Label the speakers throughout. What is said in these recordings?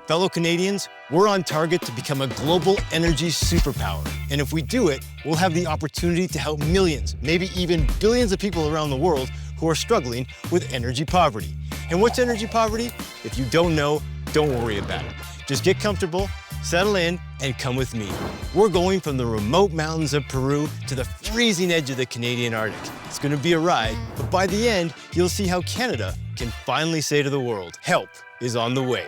Speaker 1: Fellow Canadians, we're on target to become a global energy superpower. And if we do it, we'll have the opportunity to help millions, maybe even billions of people around the world who are struggling with energy poverty. And what's energy poverty? If you don't know, don't worry about it. Just get comfortable, settle in, and come with me. We're going from the remote mountains of Peru to the freezing edge of the Canadian Arctic. It's gonna be a ride, but by the end, you'll see how Canada can finally say to the world, help is on the way.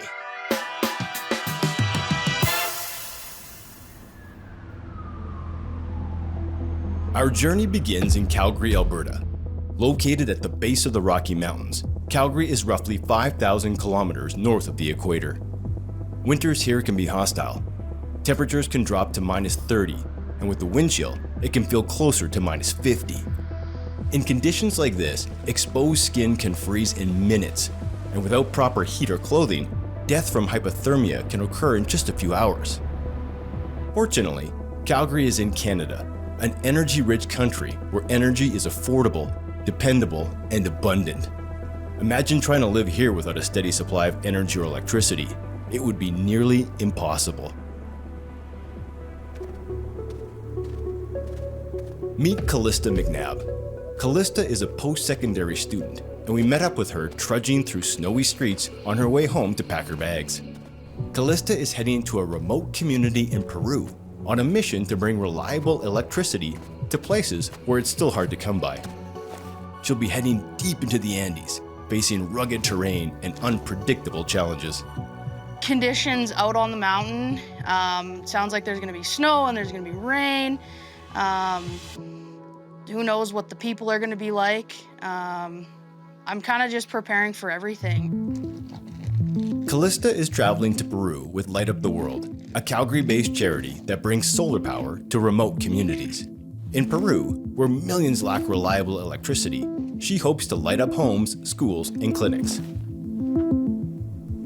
Speaker 1: Our journey begins in Calgary, Alberta. Located at the base of the Rocky Mountains, Calgary is roughly 5,000 kilometers north of the equator. Winters here can be hostile. Temperatures can drop to -30, and with the wind chill, it can feel closer to -50. In conditions like this, exposed skin can freeze in minutes, and without proper heat or clothing, death from hypothermia can occur in just a few hours. Fortunately, Calgary is in Canada, an energy-rich country where energy is affordable, dependable, and abundant. Imagine trying to live here without a steady supply of energy or electricity. It would be nearly impossible. Meet Callista McNabb. Callista is a post-secondary student, and we met up with her trudging through snowy streets on her way home to pack her bags. Callista is heading to a remote community in Peru on a mission to bring reliable electricity to places where it's still hard to come by. She'll be heading deep into the Andes, facing rugged terrain and unpredictable challenges.
Speaker 2: Conditions out on the mountain, sounds like there's gonna be snow and there's gonna be rain. Who knows what the people are gonna be like. I'm kind of just preparing for everything.
Speaker 1: Callista is traveling to Peru with Light Up the World, a Calgary-based charity that brings solar power to remote communities. In Peru, where millions lack reliable electricity, she hopes to light up homes, schools, and clinics.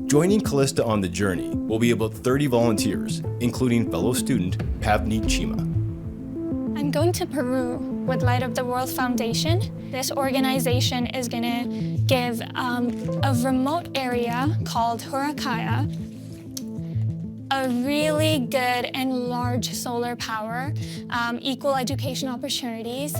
Speaker 1: Joining Callista on the journey will be about 30 volunteers, including fellow student Pavneet Chima.
Speaker 3: I'm going to Peru with Light Up the World Foundation. This organization is gonna give a remote area called Huracaya a really good and large solar power, equal education opportunities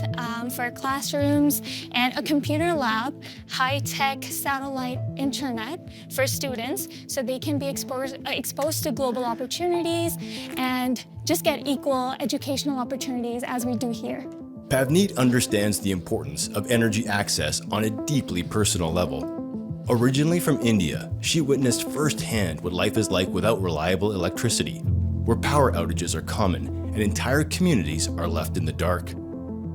Speaker 3: for classrooms, and a computer lab, high-tech satellite internet for students so they can be exposed to global opportunities and just get equal educational opportunities as we do here.
Speaker 1: Pavneet understands the importance of energy access on a deeply personal level. Originally from India, she witnessed firsthand what life is like without reliable electricity, where power outages are common and entire communities are left in the dark.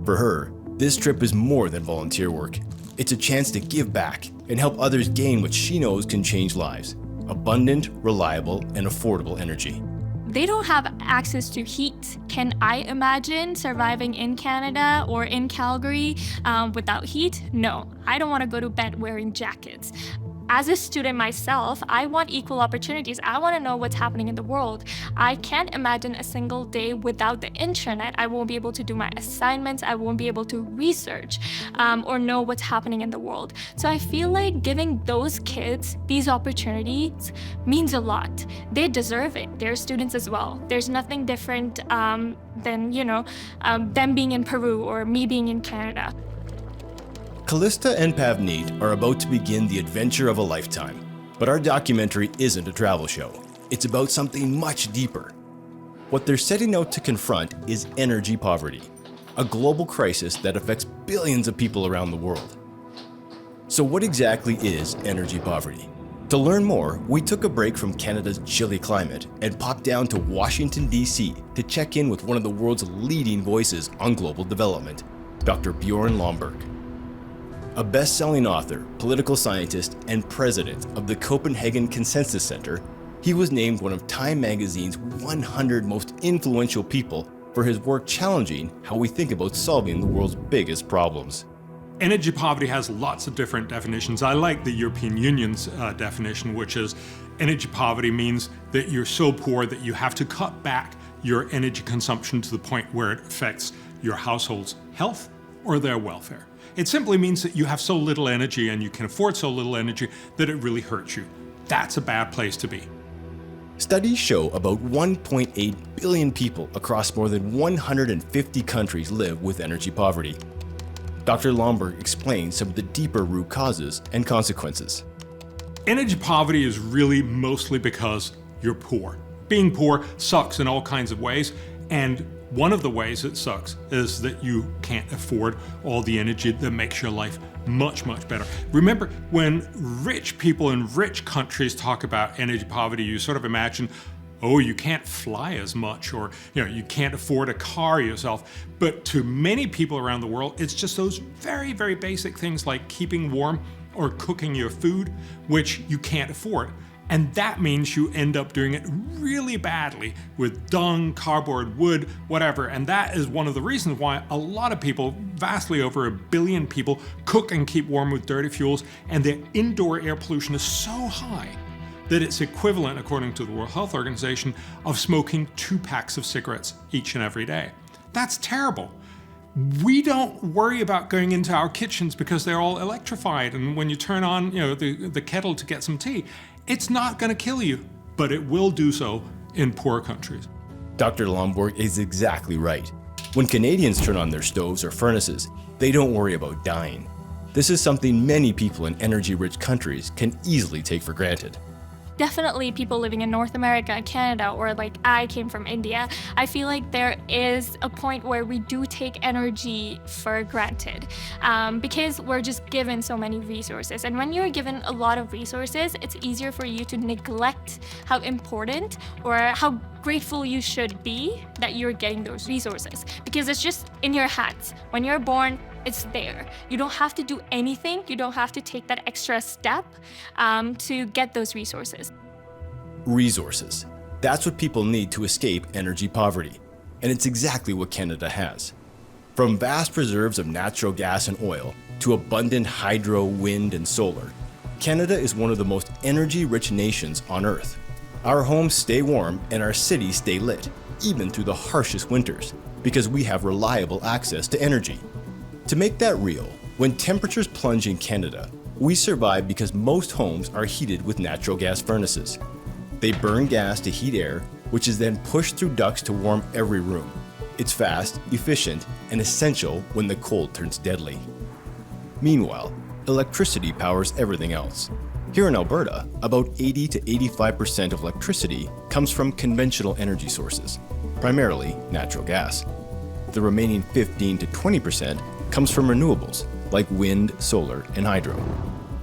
Speaker 1: For her, this trip is more than volunteer work. It's a chance to give back and help others gain what she knows can change lives: abundant, reliable, and affordable energy.
Speaker 4: They don't have access to heat. Can I imagine surviving in Canada or in Calgary without heat? No, I don't want to go to bed wearing jackets. As a student myself, I want equal opportunities. I want to know what's happening in the world. I can't imagine a single day without the internet. I won't be able to do my assignments. I won't be able to research or know what's happening in the world. So I feel like giving those kids these opportunities means a lot. They deserve it. They're students as well. There's nothing different than, them being in Peru or me being in Canada.
Speaker 1: Callista and Pavneet are about to begin the adventure of a lifetime. But our documentary isn't a travel show. It's about something much deeper. What they're setting out to confront is energy poverty, a global crisis that affects billions of people around the world. So what exactly is energy poverty? To learn more, we took a break from Canada's chilly climate and popped down to Washington, D.C. to check in with one of the world's leading voices on global development, Dr. Bjorn Lomborg. A best-selling author, political scientist, and president of the Copenhagen Consensus Center, he was named one of Time magazine's 100 most influential people for his work challenging how we think about solving the world's biggest problems.
Speaker 5: Energy poverty has lots of different definitions. I like the European Union's definition, which is energy poverty means that you're so poor that you have to cut back your energy consumption to the point where it affects your household's health or their welfare. It simply means that you have so little energy and you can afford so little energy that it really hurts you. That's a bad place to be.
Speaker 1: Studies show about 1.8 billion people across more than 150 countries live with energy poverty. Dr. Lomberg explains some of the deeper root causes and consequences.
Speaker 5: Energy poverty is really mostly because you're poor. Being poor sucks in all kinds of ways, and one of the ways it sucks is that you can't afford all the energy that makes your life much, much better. Remember, when rich people in rich countries talk about energy poverty, you sort of imagine, oh, you can't fly as much, or you can't afford a car yourself. But to many people around the world, it's just those very, very basic things like keeping warm or cooking your food, which you can't afford. And that means you end up doing it really badly with dung, cardboard, wood, whatever. And that is one of the reasons why a lot of people, vastly over 1 billion people, cook and keep warm with dirty fuels, and their indoor air pollution is so high that it's equivalent, according to the World Health Organization, of smoking 2 packs of cigarettes each and every day. That's terrible. We don't worry about going into our kitchens because they're all electrified, and when you turn on the kettle to get some tea, it's not going to kill you, but it will do so in poor countries.
Speaker 1: Dr. Lomborg is exactly right. When Canadians turn on their stoves or furnaces, they don't worry about dying. This is something many people in energy-rich countries can easily take for granted.
Speaker 4: Definitely people living in North America, Canada, or like I came from India, I feel like there is a point where we do take energy for granted because we're just given so many resources. And when you're given a lot of resources, it's easier for you to neglect how important or how grateful you should be that you're getting those resources, because it's just in your hands. When you're born, it's there. You don't have to do anything. You don't have to take that extra step to get those resources.
Speaker 1: Resources. That's what people need to escape energy poverty. And it's exactly what Canada has. From vast reserves of natural gas and oil to abundant hydro, wind, and solar, Canada is one of the most energy-rich nations on Earth. Our homes stay warm and our cities stay lit, even through the harshest winters, because we have reliable access to energy. To make that real, when temperatures plunge in Canada, we survive because most homes are heated with natural gas furnaces. They burn gas to heat air, which is then pushed through ducts to warm every room. It's fast, efficient, and essential when the cold turns deadly. Meanwhile, electricity powers everything else. Here in Alberta, about 80 to 85% of electricity comes from conventional energy sources, primarily natural gas. The remaining 15 to 20% comes from renewables, like wind, solar, and hydro.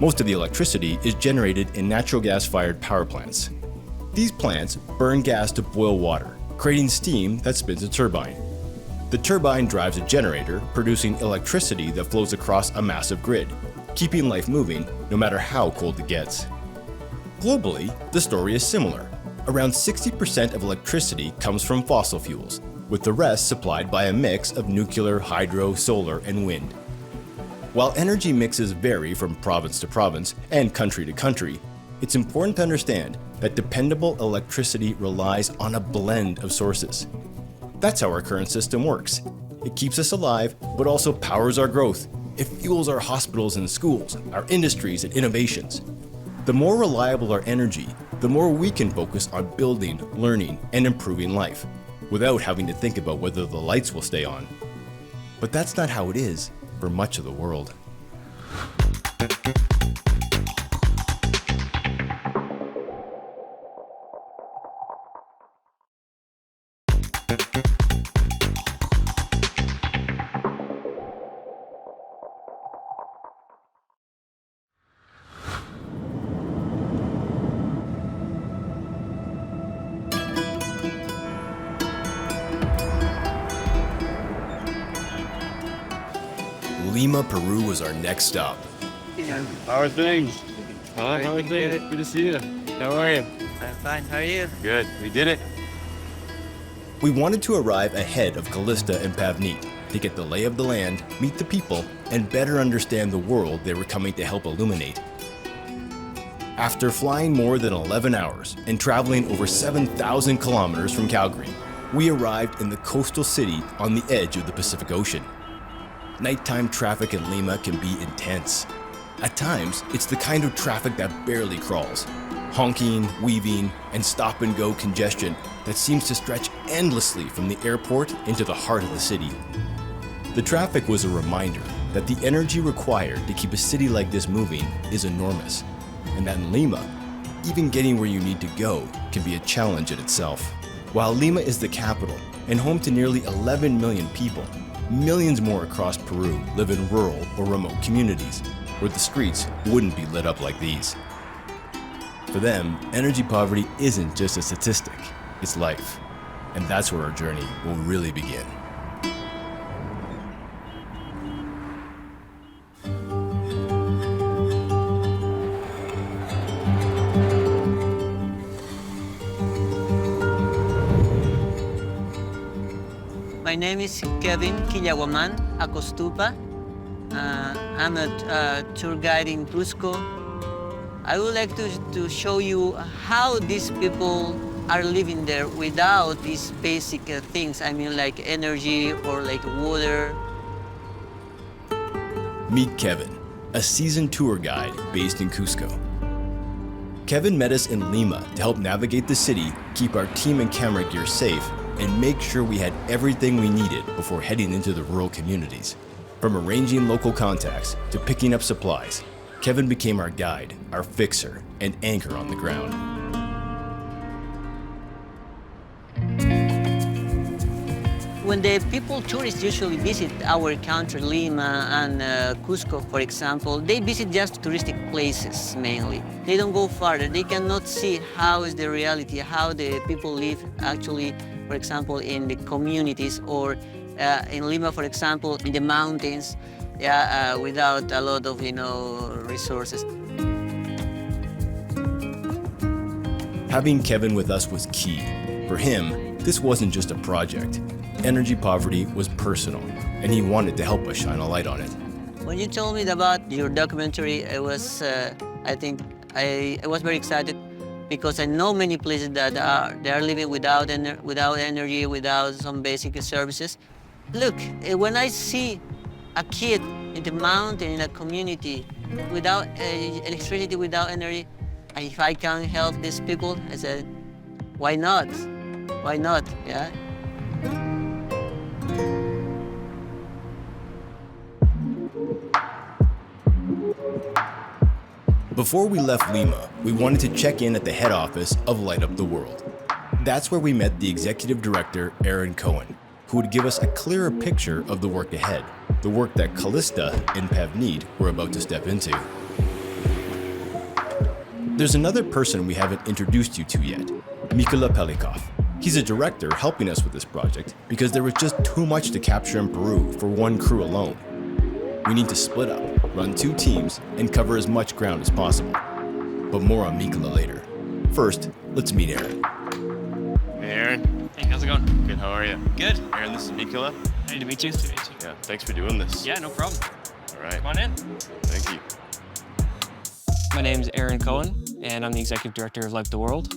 Speaker 1: Most of the electricity is generated in natural gas-fired power plants. These plants burn gas to boil water, creating steam that spins a turbine. The turbine drives a generator, producing electricity that flows across a massive grid, keeping life moving no matter how cold it gets. Globally, the story is similar. Around 60% of electricity comes from fossil fuels, with the rest supplied by a mix of nuclear, hydro, solar, and wind. While energy mixes vary from province to province and country to country, it's important to understand that dependable electricity relies on a blend of sources. That's how our current system works. It keeps us alive, but also powers our growth. It fuels our hospitals and schools, our industries and innovations. The more reliable our energy, the more we can focus on building, learning, and improving life, without having to think about whether the lights will stay on. But that's not how it is for much of the world. Lima, Peru was our next stop.
Speaker 6: How are things? Hi, how are things? Good to see you. How are you?
Speaker 7: I'm fine. How are you?
Speaker 6: Good. We did it.
Speaker 1: We wanted to arrive ahead of Callista and Pavneet, to get the lay of the land, meet the people, and better understand the world they were coming to help illuminate. After flying more than 11 hours and traveling over 7,000 kilometers from Calgary, we arrived in the coastal city on the edge of the Pacific Ocean. Nighttime traffic in Lima can be intense. At times, it's the kind of traffic that barely crawls. Honking, weaving, and stop-and-go congestion that seems to stretch endlessly from the airport into the heart of the city. The traffic was a reminder that the energy required to keep a city like this moving is enormous, and that in Lima, even getting where you need to go can be a challenge in itself. While Lima is the capital and home to nearly 11 million people, millions more across Peru live in rural or remote communities where the streets wouldn't be lit up like these. For them, energy poverty isn't just a statistic, it's life. And that's where our journey will really begin.
Speaker 7: My name is Kevin Quillaguaman Acostupa. I'm a tour guide in Cusco. I would like to show you how these people are living there without these basic things. I mean, like energy or like water.
Speaker 1: Meet Kevin, a seasoned tour guide based in Cusco. Kevin met us in Lima to help navigate the city, keep our team and camera gear safe, and make sure we had everything we needed before heading into the rural communities. From arranging local contacts to picking up supplies, Kevin became our guide, our fixer, and anchor on the ground.
Speaker 7: When the tourists usually visit our country, Lima and Cusco, for example, they visit just touristic places mainly. They don't go farther. They cannot see how is the reality, how the people live actually, for example, in the communities or in Lima, for example, in the mountains, without a lot of, resources.
Speaker 1: Having Kevin with us was key. For him, this wasn't just a project. Energy poverty was personal, and he wanted to help us shine a light on it.
Speaker 7: When you told me about your documentary, I was very excited because I know many places that they are living without energy, without some basic services. Look, when I see a kid in the mountain, in a community, without electricity, without energy, if I can help these people, I said, why not? Why not, yeah?
Speaker 1: Before we left Lima, we wanted to check in at the head office of Light Up the World. That's where we met the executive director, Aaron Cohen, who would give us a clearer picture of the work ahead, the work that Callista and Pavneet were about to step into. There's another person we haven't introduced you to yet, Mikola Pelikov. He's a director helping us with this project because there was just too much to capture in Peru for one crew alone. We need to split up, run 2 teams, and cover as much ground as possible. But more on Mikola later. First, let's meet Aaron.
Speaker 6: Hey, Aaron.
Speaker 8: Hey, how's it going?
Speaker 6: Good, how are you?
Speaker 8: Good.
Speaker 6: Aaron, this is Mikola.
Speaker 8: Nice to meet you. Nice to meet you.
Speaker 6: Yeah, thanks for doing this.
Speaker 8: Yeah, no problem.
Speaker 6: All right.
Speaker 8: Come on in.
Speaker 6: Thank you.
Speaker 8: My name's Aaron Cohen, and I'm the Executive Director of Light Up the World.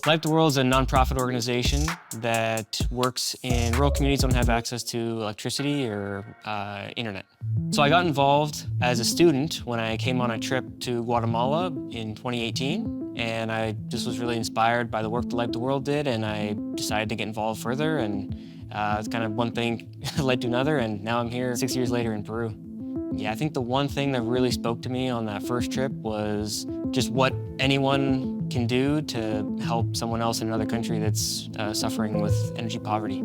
Speaker 8: Light Up the World is a nonprofit organization that works in rural communities that don't have access to electricity or internet. So I got involved as a student when I came on a trip to Guatemala in 2018, and I just was really inspired by the work that Light Up the World did, and I decided to get involved further, and it's kind of one thing led to another, and now I'm here 6 years later in Peru. Yeah, I think the one thing that really spoke to me on that first trip was just what anyone can do to help someone else in another country that's suffering with energy poverty.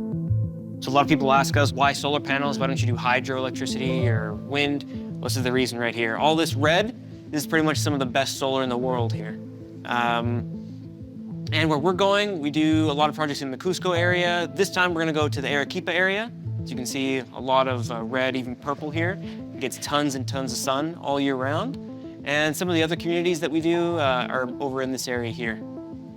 Speaker 8: So a lot of people ask us, why solar panels? Why don't you do hydroelectricity or wind? Well, this is the reason right here. All this red is pretty much some of the best solar in the world here. And where we're going, we do a lot of projects in the Cusco area. This time we're gonna go to the Arequipa area. As you can see, a lot of red, even purple here. It gets tons and tons of sun all year round. And some of the other communities that we do are over in this area here.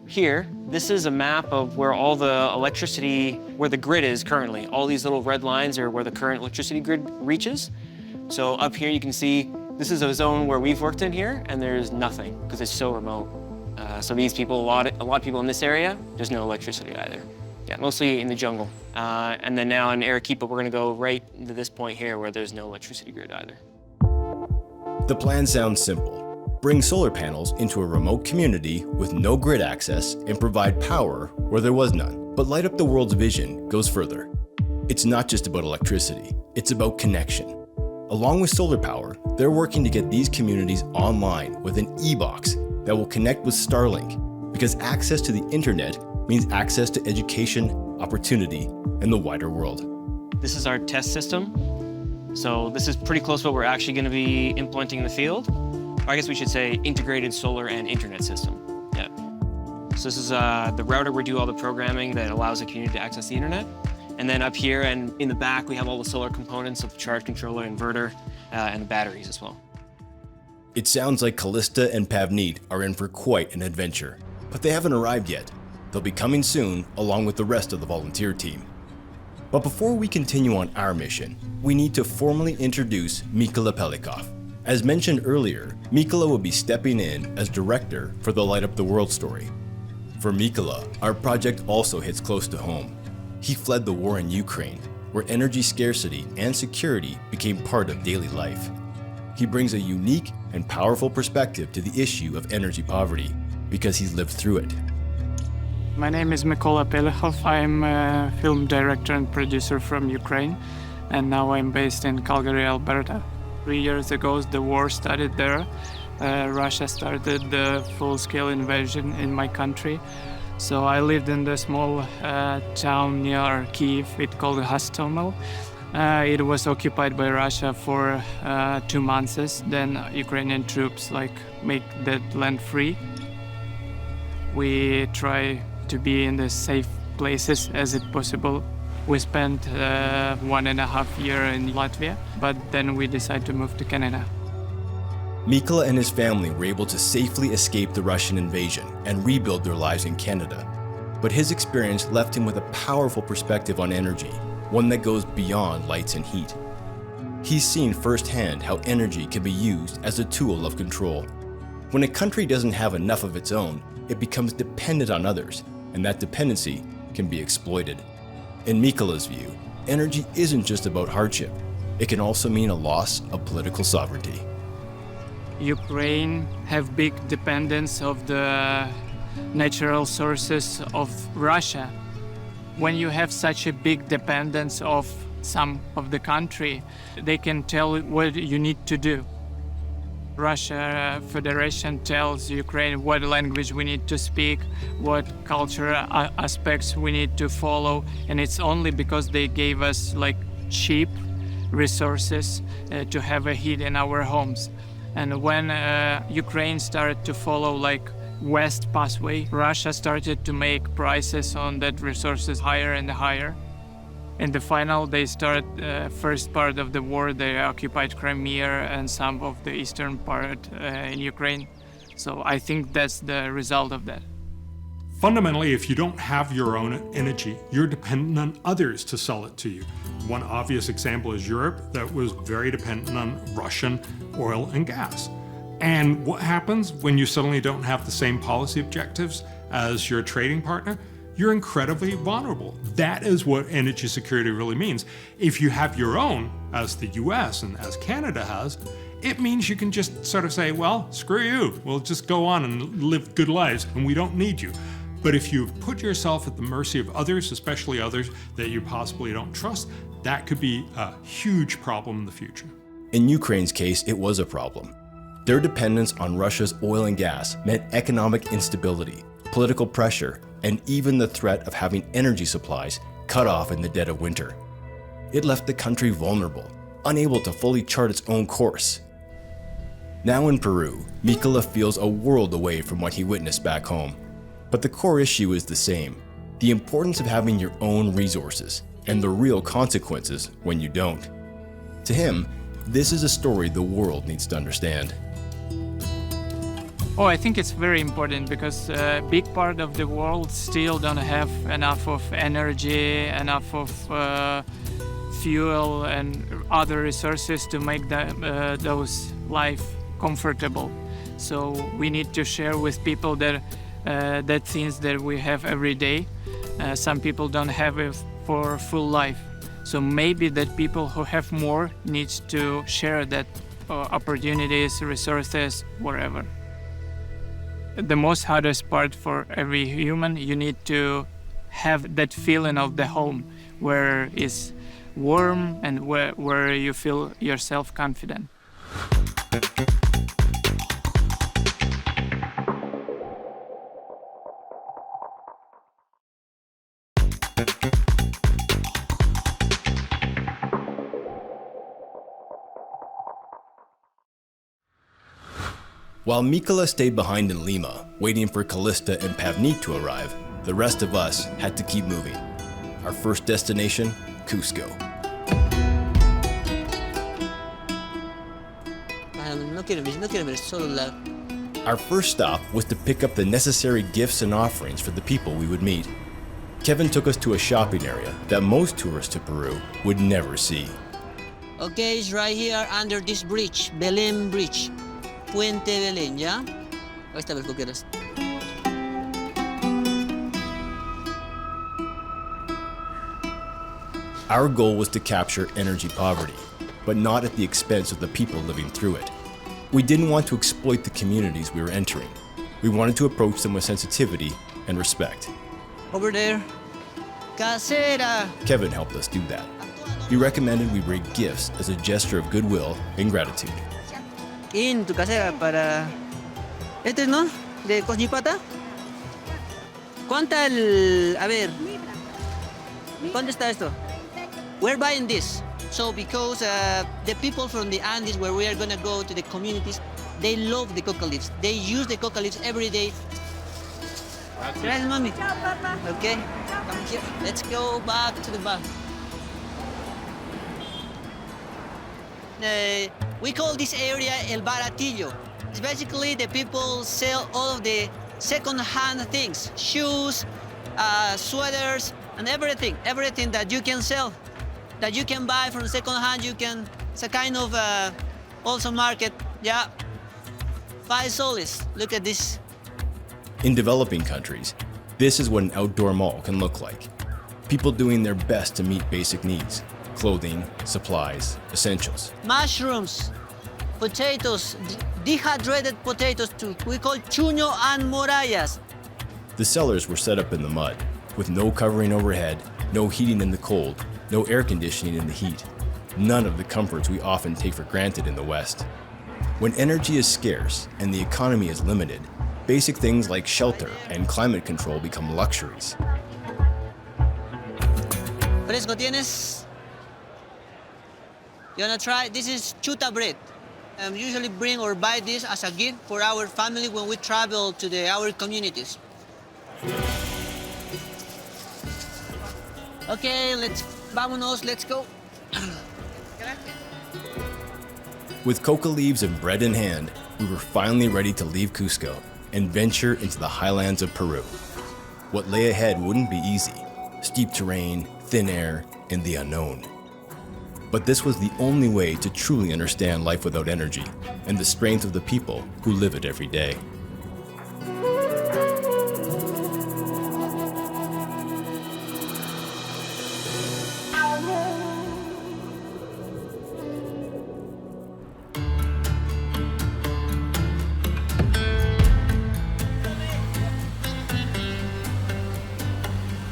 Speaker 8: Here, This is a map of where all the electricity, where the grid is currently. All these little red lines are where the current electricity grid reaches. So up here you can see, this is a zone where we've worked in here, and there's nothing, because it's so remote. So these people, a lot of people in this area, there's no electricity either. Yeah, mostly in the jungle. And then now in Arequipa, we're gonna go right to this point here where there's no electricity grid either.
Speaker 1: The plan sounds simple. Bring solar panels into a remote community with no grid access and provide power where there was none. But Light Up the World's vision goes further. It's not just about electricity, it's about connection. Along with solar power, they're working to get these communities online with an e-box that will connect with Starlink, because access to the internet means access to education, opportunity, and the wider world.
Speaker 8: This is our test system. So this is pretty close to what we're actually gonna be implementing in the field. I guess we should say integrated solar and internet system. Yeah. So this is the router where we do all the programming that allows the community to access the internet. And then up here and in the back, we have all the solar components of the charge controller, inverter, and the batteries as well.
Speaker 1: It sounds like Callista and Pavneet are in for quite an adventure, but they haven't arrived yet. They'll be coming soon, along with the rest of the volunteer team. But before we continue on our mission, we need to formally introduce Mikola Pelikov. As mentioned earlier, Mikola will be stepping in as director for the Light Up the World story. For Mikola, our project also hits close to home. He fled the war in Ukraine, where energy scarcity and security became part of daily life. He brings a unique and powerful perspective to the issue of energy poverty, because he's lived through it.
Speaker 9: My name is Mikola Pelikov. I'm a film director and producer from Ukraine, and now I'm based in Calgary, Alberta. 3 years ago, the war started there. Russia started the full-scale invasion in my country. So I lived in the small town near Kyiv. It's called Hostomel. It was occupied by Russia for 2 months. Then Ukrainian troops make that land free. We try to be in the safe places as it possible. We spent 1.5 years in Latvia, but then we decided to move to Canada.
Speaker 1: Mikola and his family were able to safely escape the Russian invasion and rebuild their lives in Canada. But his experience left him with a powerful perspective on energy, one that goes beyond lights and heat. He's seen firsthand how energy can be used as a tool of control. When a country doesn't have enough of its own, it becomes dependent on others, and that dependency can be exploited. In Mikola's view, energy isn't just about hardship. It can also mean a loss of political sovereignty.
Speaker 9: Ukraine have big dependence of the natural sources of Russia. When you have such a big dependence of some of the country, they can tell what you need to do. Russia Federation tells Ukraine what language we need to speak, what cultural aspects we need to follow, and it's only because they gave us cheap resources to have a heat in our homes. And when Ukraine started to follow West pathway, Russia started to make prices on that resources higher and higher. In the final, they started first part of the war. They occupied Crimea and some of the eastern part in Ukraine. So I think that's the result of that.
Speaker 5: Fundamentally, if you don't have your own energy, you're dependent on others to sell it to you. One obvious example is Europe, that was very dependent on Russian oil and gas. And what happens when you suddenly don't have the same policy objectives as your trading partner? You're incredibly vulnerable. That is what energy security really means. If you have your own, as the US and as Canada has, it means you can just sort of say, well, screw you. We'll just go on and live good lives, and we don't need you. But if you put yourself at the mercy of others, especially others that you possibly don't trust, that could be a huge problem in the future.
Speaker 1: In Ukraine's case, it was a problem. Their dependence on Russia's oil and gas meant economic instability, political pressure, and even the threat of having energy supplies cut off in the dead of winter. It left the country vulnerable, unable to fully chart its own course. Now in Peru, Mikola feels a world away from what he witnessed back home. But the core issue is the same: the importance of having your own resources and the real consequences when you don't. To him, this is a story the world needs to understand.
Speaker 9: Oh, I think it's very important because a big part of the world still don't have enough of energy, enough of fuel and other resources to make those life comfortable. So we need to share with people that things that we have every day. Some people don't have it for full life. So maybe that people who have more needs to share that opportunities, resources, wherever. The most hardest part for every human, you need to have that feeling of the home where it's warm and where you feel yourself confident.
Speaker 1: While Mikala stayed behind in Lima, waiting for Callista and Pavnit to arrive, the rest of us had to keep moving. Our first destination, Cusco. Our first stop was to pick up the necessary gifts and offerings for the people we would meet. Kevin took us to a shopping area that most tourists to Peru would never see.
Speaker 7: Okay, it's right here under this bridge, Belém Bridge. Puente Belén, ¿ya? Ahí está, ver, coqueras.
Speaker 1: Our goal was to capture energy poverty, but not at the expense of the people living through it. We didn't want to exploit the communities we were entering. We wanted to approach them with sensitivity and respect.
Speaker 7: Over there. Casera.
Speaker 1: Kevin helped us do that. He recommended we bring gifts as a gesture of goodwill and gratitude.
Speaker 7: In tu casera para... Este, ¿no? De Cosnipata. ¿Cuánta el... A ver. ¿Cuánto está esto? We're buying this. So because the people from the Andes where we are going to go to the communities, they love the coca leaves. They use the coca leaves every day. Gracias, mommy. Okay. Come here. Let's go back to the bus. We call this area El Baratillo. It's basically the people sell all of the second-hand things, shoes, sweaters, and everything that you can sell, that you can buy from second-hand. It's a kind of also market, yeah. 5 soles. Look at this.
Speaker 1: In developing countries, this is what an outdoor mall can look like. People doing their best to meet basic needs. Clothing, supplies, essentials.
Speaker 7: Mushrooms, potatoes, dehydrated potatoes too. We call chuño and morayas.
Speaker 1: The cellars were set up in the mud, with no covering overhead, no heating in the cold, no air conditioning in the heat. None of the comforts we often take for granted in the West. When energy is scarce and the economy is limited, basic things like shelter and climate control become luxuries.
Speaker 7: Fresco tienes? You wanna try? This is chuta bread. Usually bring or buy this as a gift for our family when we travel to our communities. Okay, vámonos, let's go.
Speaker 1: With coca leaves and bread in hand, we were finally ready to leave Cusco and venture into the highlands of Peru. What lay ahead wouldn't be easy. Steep terrain, thin air, and the unknown. But this was the only way to truly understand life without energy and the strength of the people who live it every day.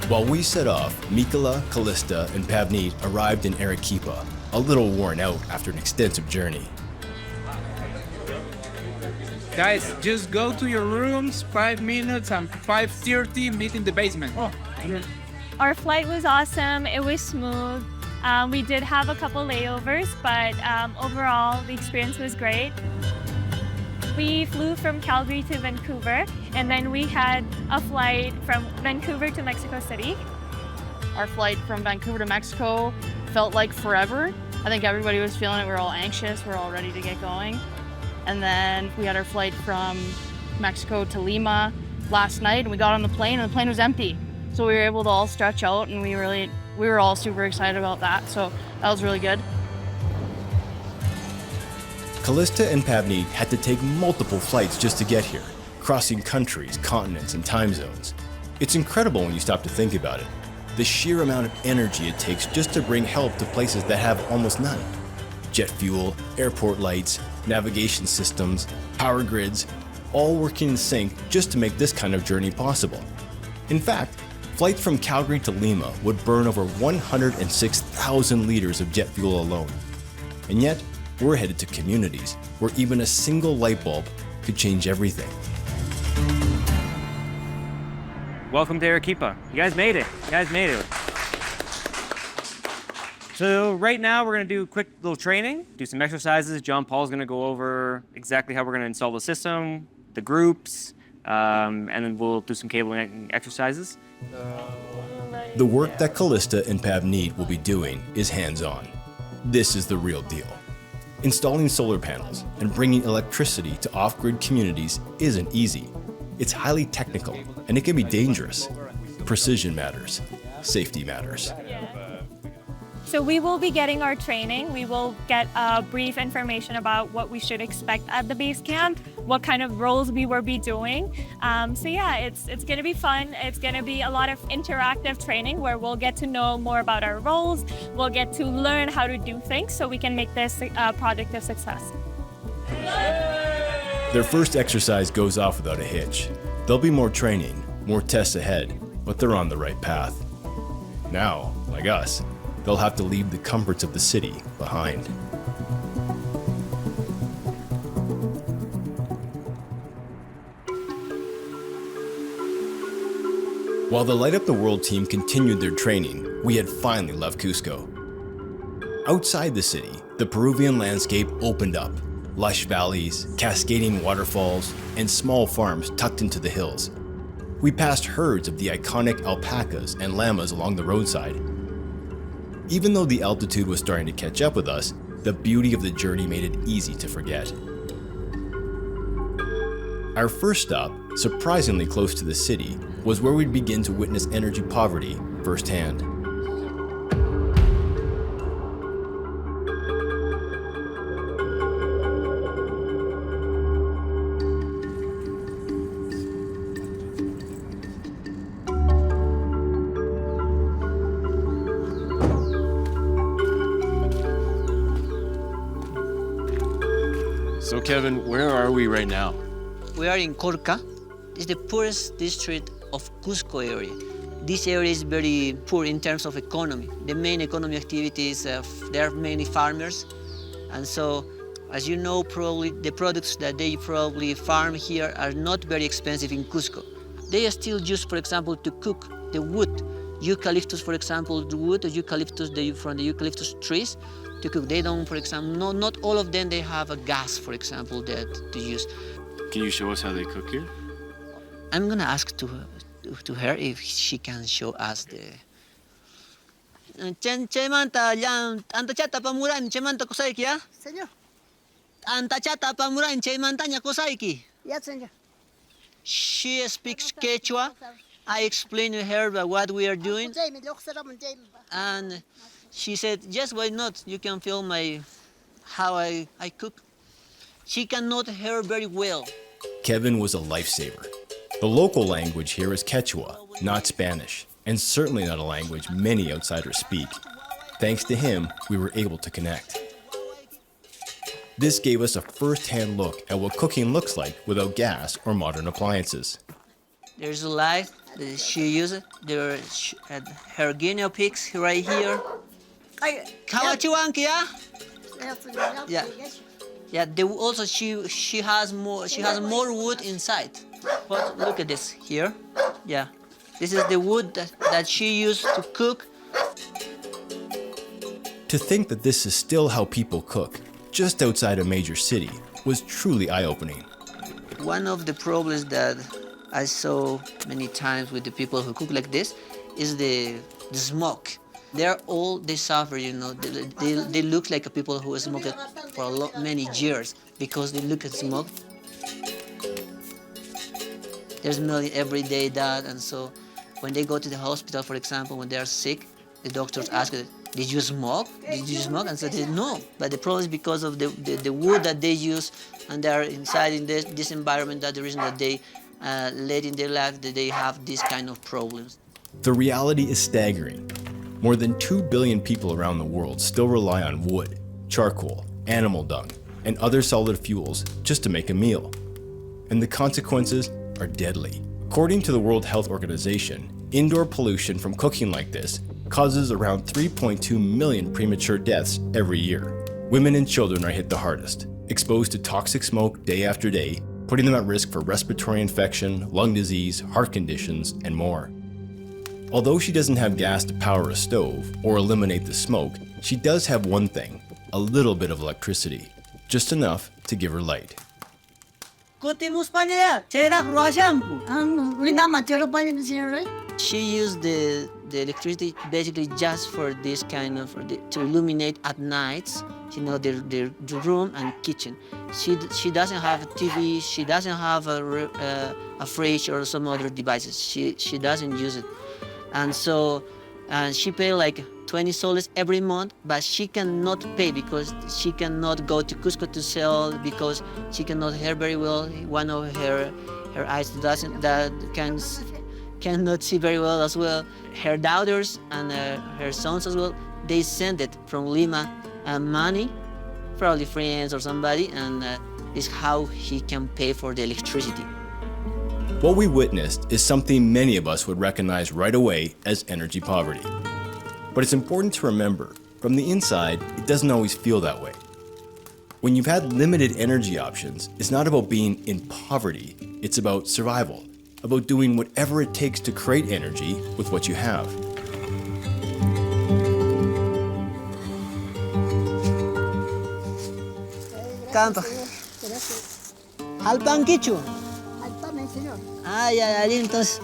Speaker 1: While we set off, Mikala, Callista, and Pavnit arrived in Arequipa, a little worn out after an extensive journey.
Speaker 10: Guys, just go to your rooms, 5 minutes, and 5:30 meet in the basement.
Speaker 4: Our flight was awesome. It was smooth. We did have a couple layovers, but overall, the experience was great. We flew from Calgary to Vancouver, and then we had a flight from Vancouver to Mexico City.
Speaker 2: Our flight from Vancouver to Mexico felt like forever. I think everybody was feeling it. We were all anxious. We were all ready to get going. And then we had our flight from Mexico to Lima last night, and we got on the plane, and the plane was empty. So we were able to all stretch out, and we were all super excited about that. So that was really good.
Speaker 1: Callista and Pavneet had to take multiple flights just to get here, crossing countries, continents, and time zones. It's incredible when you stop to think about it. The sheer amount of energy it takes just to bring help to places that have almost none. Jet fuel, airport lights, navigation systems, power grids, all working in sync just to make this kind of journey possible. In fact, flights from Calgary to Lima would burn over 106,000 liters of jet fuel alone. And yet, we're headed to communities where even a single light bulb could change everything.
Speaker 11: Welcome to Arequipa. You guys made it. So right now we're gonna do a quick little training, do some exercises. John Paul's gonna go over exactly how we're gonna install the system, the groups, and then we'll do some cabling exercises.
Speaker 1: The work that Callista and Pavneet will be doing is hands-on. This is the real deal. Installing solar panels and bringing electricity to off-grid communities isn't easy. It's highly technical, and it can be dangerous. Precision matters. Safety matters.
Speaker 4: So we will be getting our training. We will get brief information about what we should expect at the base camp, what kind of roles we will be doing. So yeah, it's going to be fun. It's going to be a lot of interactive training where we'll get to know more about our roles. We'll get to learn how to do things so we can make this project a success.
Speaker 1: Their first exercise goes off without a hitch. There'll be more training, more tests ahead, but they're on the right path. Now, like us, they'll have to leave the comforts of the city behind. While the Light Up the World team continued their training, we had finally left Cusco. Outside the city, the Peruvian landscape opened up. Lush valleys, cascading waterfalls, and small farms tucked into the hills. We passed herds of the iconic alpacas and llamas along the roadside. Even though the altitude was starting to catch up with us, the beauty of the journey made it easy to forget. Our first stop, surprisingly close to the city, was where we'd begin to witness energy poverty firsthand.
Speaker 6: So Kevin, where are we right now?
Speaker 7: We are in Corca. It's the poorest district of Cusco area. This area is very poor in terms of economy. The main economy activities, there are many farmers. And so, as you know, probably the products that they probably farm here are not very expensive in Cusco. They are still used, for example, to cook the wood. Eucalyptus, for example, the wood of eucalyptus from the eucalyptus trees to cook. They don't, for example, not all of them, they have a gas, for example, that to use.
Speaker 6: Can you show us how they cook here?
Speaker 7: I'm gonna ask to her if she can show us the. Chemanta anta chata pamuran chemanta kosaiki ya?
Speaker 12: Señor.
Speaker 7: Anta chata pamuran chemanta nya kosaiki.
Speaker 12: Yes, señor.
Speaker 7: She speaks Quechua. I explained to her what we are doing, and she said, "Yes, why not? You can film how I cook." She cannot hear very well.
Speaker 1: Kevin was a lifesaver. The local language here is Quechua, not Spanish, and certainly not a language many outsiders speak. Thanks to him, we were able to connect. This gave us a first-hand look at what cooking looks like without gas or modern appliances.
Speaker 7: There's a light that she uses. There are her guinea pigs right here. Kawachiwanki, yeah? Yeah. Yeah. Also, she has more wood inside. But look at this here. Yeah. This is the wood that she used to cook.
Speaker 1: To think that this is still how people cook, just outside a major city, was truly eye-opening.
Speaker 7: One of the problems that I saw many times with the people who cook like this is the smoke. They suffer, you know. They look like people who smoked for many years because they look at smoke. They're smelling every day that, and so when they go to the hospital, for example, when they are sick, the doctors ask them, did you smoke? Did you smoke? And so they say, no. But the problem is because of the wood that they use, and they are inside in this environment, that the reason that they late in their life that they have these kind of problems.
Speaker 1: The reality is staggering. More than 2 billion people around the world still rely on wood, charcoal, animal dung, and other solid fuels just to make a meal. And the consequences are deadly. According to the World Health Organization, indoor pollution from cooking like this causes around 3.2 million premature deaths every year. Women and children are hit the hardest, exposed to toxic smoke day after day, putting them at risk for respiratory infection, lung disease, heart conditions, and more. Although she doesn't have gas to power a stove or eliminate the smoke, she does have one thing, a little bit of electricity, just enough to give her light.
Speaker 7: She used the electricity basically just for this kind of, to illuminate at nights, you know, the room and kitchen. She doesn't have a TV, she doesn't have a fridge or some other devices. She doesn't use it. And so she pay like 20 soles every month, but she cannot pay because she cannot go to Cusco to sell because she cannot hear very well. One of her eyes cannot see very well as well. Her daughters and her sons as well, they send it from Lima money, probably friends or somebody, and is how he can pay for the electricity.
Speaker 1: What we witnessed is something many of us would recognize right away as energy poverty. But it's important to remember, from the inside, it doesn't always feel that way. When you've had limited energy options, it's not about being in poverty, it's about survival, about doing whatever it takes to create energy with what you have.
Speaker 7: Campa. Al panquicho. Ya, entonces.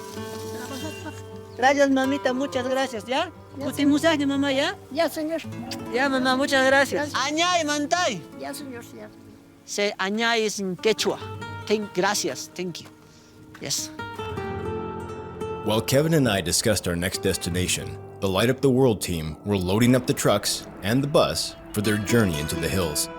Speaker 7: Gracias, mamita, muchas gracias, ¿ya? ¿Usted mensaje, mamá, ya?
Speaker 12: Ya, señor.
Speaker 7: Ya, mamá, muchas gracias. Añay, mantay.
Speaker 12: Ya, señor, ya.
Speaker 7: Say añay is in Quechua. Gracias, thank you. Yes.
Speaker 1: While Kevin and I discussed our next destination, the Light Up the World team were loading up the trucks and the bus for their journey into the hills.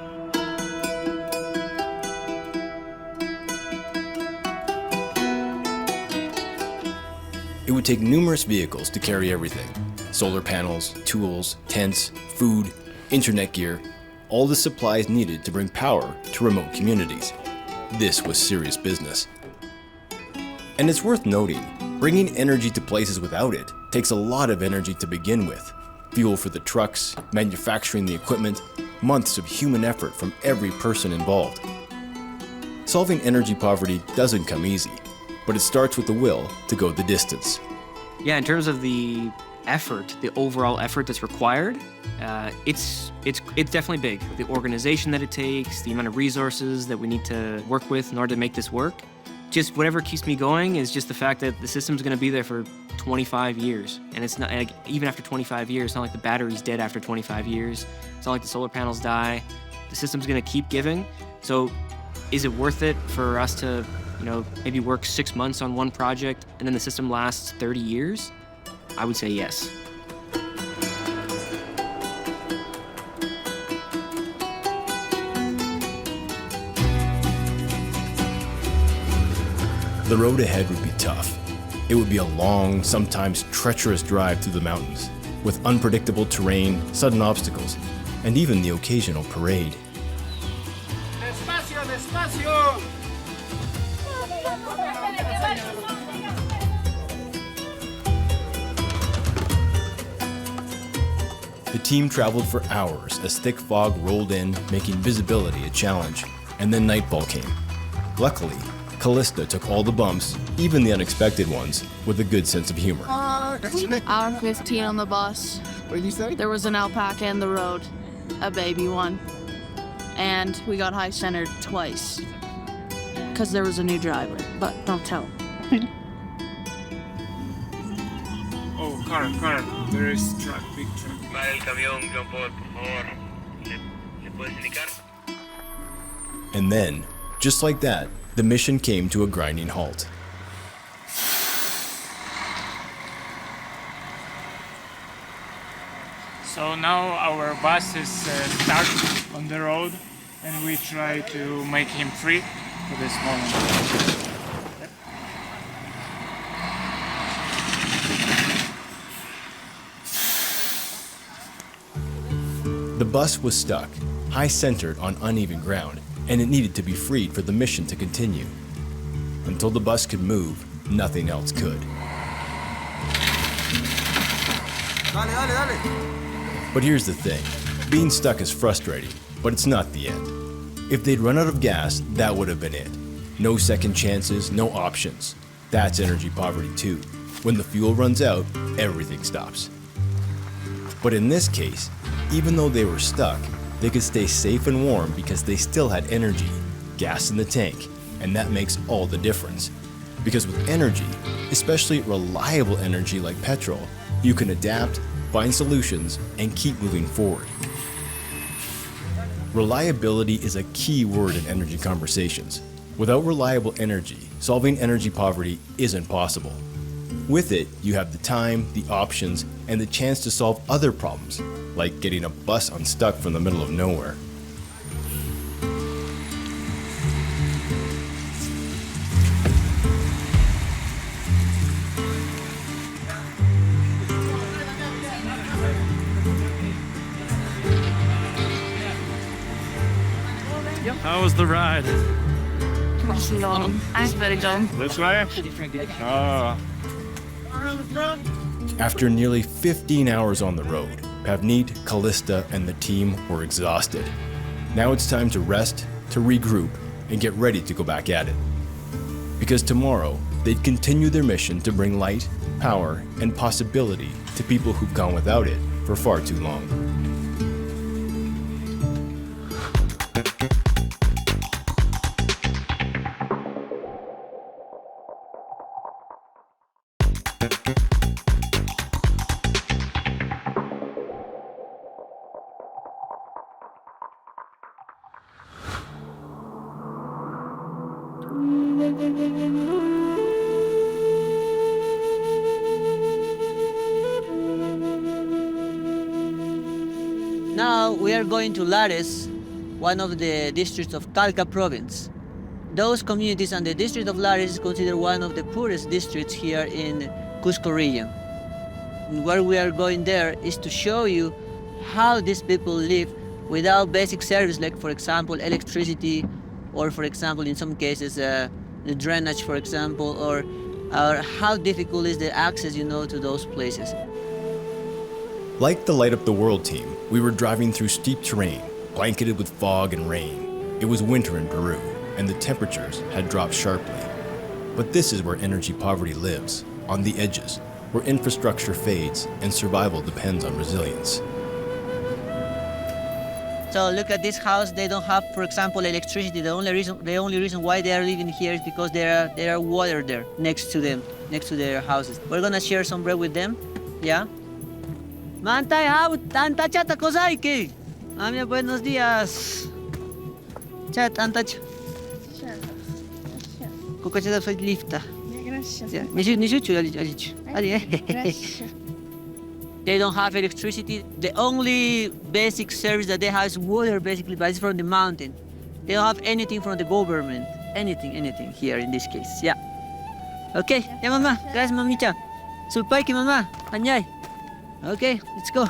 Speaker 1: It would take numerous vehicles to carry everything. Solar panels, tools, tents, food, internet gear, all the supplies needed to bring power to remote communities. This was serious business. And it's worth noting, bringing energy to places without it takes a lot of energy to begin with. Fuel for the trucks, manufacturing the equipment, months of human effort from every person involved. Solving energy poverty doesn't come easy, but it starts with the will to go the distance.
Speaker 11: Yeah, in terms of the effort, the overall effort that's required, it's definitely big. The organization that it takes, the amount of resources that we need to work with in order to make this work. Just whatever keeps me going is just the fact that the system's going to be there for 25 years. And it's not, like, even after 25 years, it's not like the battery's dead after 25 years. It's not like the solar panels die. The system's going to keep giving. So is it worth it for us to, maybe work 6 months on one project and then the system lasts 30 years? I would say yes.
Speaker 1: The road ahead would be tough. It would be a long, sometimes treacherous drive through the mountains, with unpredictable terrain, sudden obstacles, and even the occasional parade.
Speaker 10: Despacio, despacio!
Speaker 1: The team traveled for hours as thick fog rolled in, making visibility a challenge, and then nightfall came. Luckily, Callista took all the bumps, even the unexpected ones, with a good sense of humor.
Speaker 2: Hour 15 on the bus.
Speaker 12: What did you say?
Speaker 2: There was an alpaca in the road, a baby one. And we got high-centered twice. Because there was a new driver, but don't tell him.
Speaker 10: Oh, car. There is truck, big truck.
Speaker 1: And then, just like that, the mission came to a grinding halt.
Speaker 9: So now our bus is stuck on the road, and we try to make him free for this moment.
Speaker 1: The bus was stuck, high-centered on uneven ground, and it needed to be freed for the mission to continue. Until the bus could move, nothing else could. But here's the thing. Being stuck is frustrating, but it's not the end. If they'd run out of gas, that would have been it. No second chances, no options. That's energy poverty too. When the fuel runs out, everything stops. But in this case, even though they were stuck, they could stay safe and warm because they still had energy, gas in the tank, and that makes all the difference. Because with energy, especially reliable energy like petrol, you can adapt, find solutions, and keep moving forward. Reliability is a key word in energy conversations. Without reliable energy, solving energy poverty isn't possible. With it, you have the time, the options, and the chance to solve other problems, like getting a bus unstuck from the middle of nowhere.
Speaker 6: How was the ride?
Speaker 2: It was long. It's very long.
Speaker 6: This way? Oh.
Speaker 1: After nearly 15 hours on the road, Pavneet, Callista, and the team were exhausted. Now it's time to rest, to regroup, and get ready to go back at it. Because tomorrow, they'd continue their mission to bring light, power, and possibility to people who've gone without it for far too long.
Speaker 7: Now we are going to Lares, one of the districts of Talca province. Those communities and the district of Lares is considered one of the poorest districts here in Cusco region. And where we are going there is to show you how these people live without basic service, like for example electricity, or for example in some cases the drainage, for example, or how difficult is the access, to those places.
Speaker 1: Like the Light Up the World team, we were driving through steep terrain, blanketed with fog and rain. It was winter in Peru, and the temperatures had dropped sharply. But this is where energy poverty lives, on the edges, where infrastructure fades and survival depends on resilience.
Speaker 7: So look at this house. They don't have, for example, electricity. The only reason why they are living here is because there are water there next to them, next to their houses. We're gonna share some bread with them, yeah. Mantay how tanta chata kozai ke? Amia buenos días. Chat antach. Kokachata soy lifta. They don't have electricity. The only basic service that they have is water, basically, but it's from the mountain. They don't have anything from the government. Anything here in this case. Yeah. Okay. Yeah, mama. Gracias, mamita. Sulpai ki mama. Anyay. Okay, let's go.